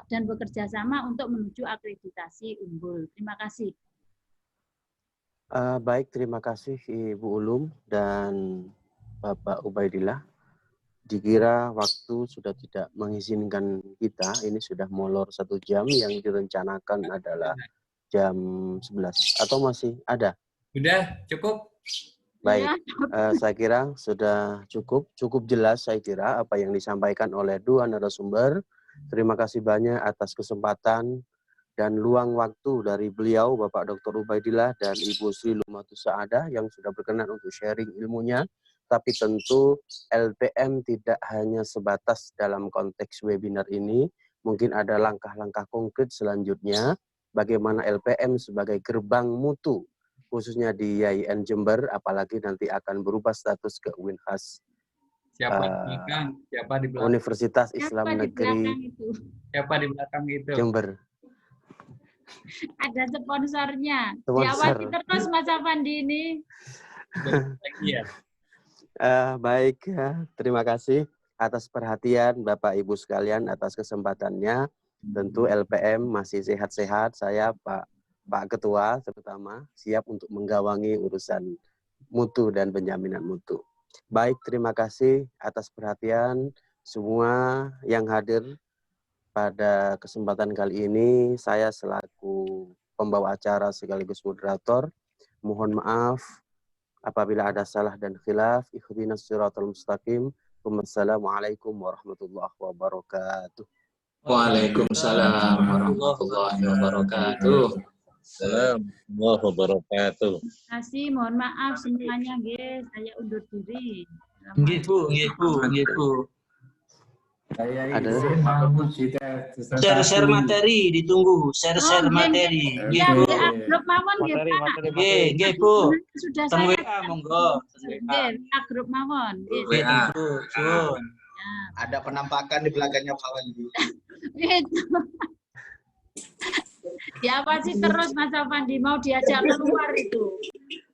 dan bekerja sama untuk menuju akreditasi unggul. Terima kasih. Baik, terima kasih Ibu Ulum dan Bapak Ubaidillah. Dikira waktu sudah tidak mengizinkan kita, ini sudah molor 1 jam, yang direncanakan adalah jam 11. Atau masih ada? Sudah, cukup. Baik, saya kira sudah cukup jelas saya kira apa yang disampaikan oleh 2 narasumber. Terima kasih banyak atas kesempatan dan luang waktu dari beliau, Bapak Dr. Ubaidillah dan Ibu Sri Lumatus Saadah yang sudah berkenan untuk sharing ilmunya. Tapi tentu LPM tidak hanya sebatas dalam konteks webinar ini. Mungkin ada langkah-langkah konkret selanjutnya, bagaimana LPM sebagai gerbang mutu, khususnya di YIN Jember, apalagi nanti akan berubah status ke Winhas. Siapa di belakang? Siapa di belakang? Universitas Islam Negeri Siapa di belakang itu? Jember. Ada sponsornya. Sponsor. Diawasi terus Mas Afandi ini. Iya. Baik, terima kasih atas perhatian Bapak Ibu sekalian, atas kesempatannya. Tentu LPM masih sehat-sehat. Saya Pak Ketua terutama siap untuk menggawangi urusan mutu dan penjaminan mutu. Baik, terima kasih atas perhatian semua yang hadir pada kesempatan kali ini. Saya selaku pembawa acara sekaligus moderator. Mohon maaf apabila ada salah dan khilaf. Ihdinas siratal mustaqim. Wassalamualaikum warahmatullahi wabarakatuh. Waalaikumsalam warahmatullahi wabarakatuh. Assalamualaikum wabarakatuh. Terima kasih, mohon maaf semuanya, guys. Saya undur diri. Nggih, Bu. Ada Share materi ditunggu. Share materi. Nggih, Bu. Grup mawon nggih, Pak. Nggih, Bu. Sudah Temu saya. WA monggo. Nggih, grup mawon. Nggih, tunggu. Suwun. Ada penampakan di belakangnya Pak Wandi. Gitu. Diawasi terus Mas Afandi, mau diajak keluar itu.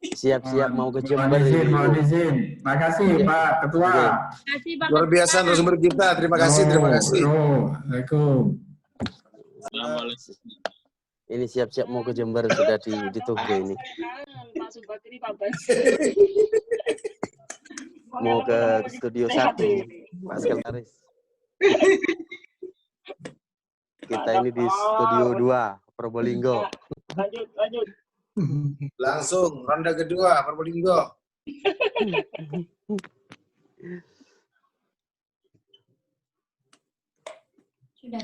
Siap-siap mau ke Jember. Mohon izin. Makasih Pak Ketua. Kasih Pak Luar biasa narasumber kita. Terima kasih. Waalaikumsalam. Ini siap-siap mau ke Jember, sudah ditunggu ini. Pak Subakri, Pak Bas. Mau ke studio 1, Pak Sekretaris. Kita ini di studio 2, Probolinggo. Lanjut. Langsung ronde kedua Probolinggo. Sudah.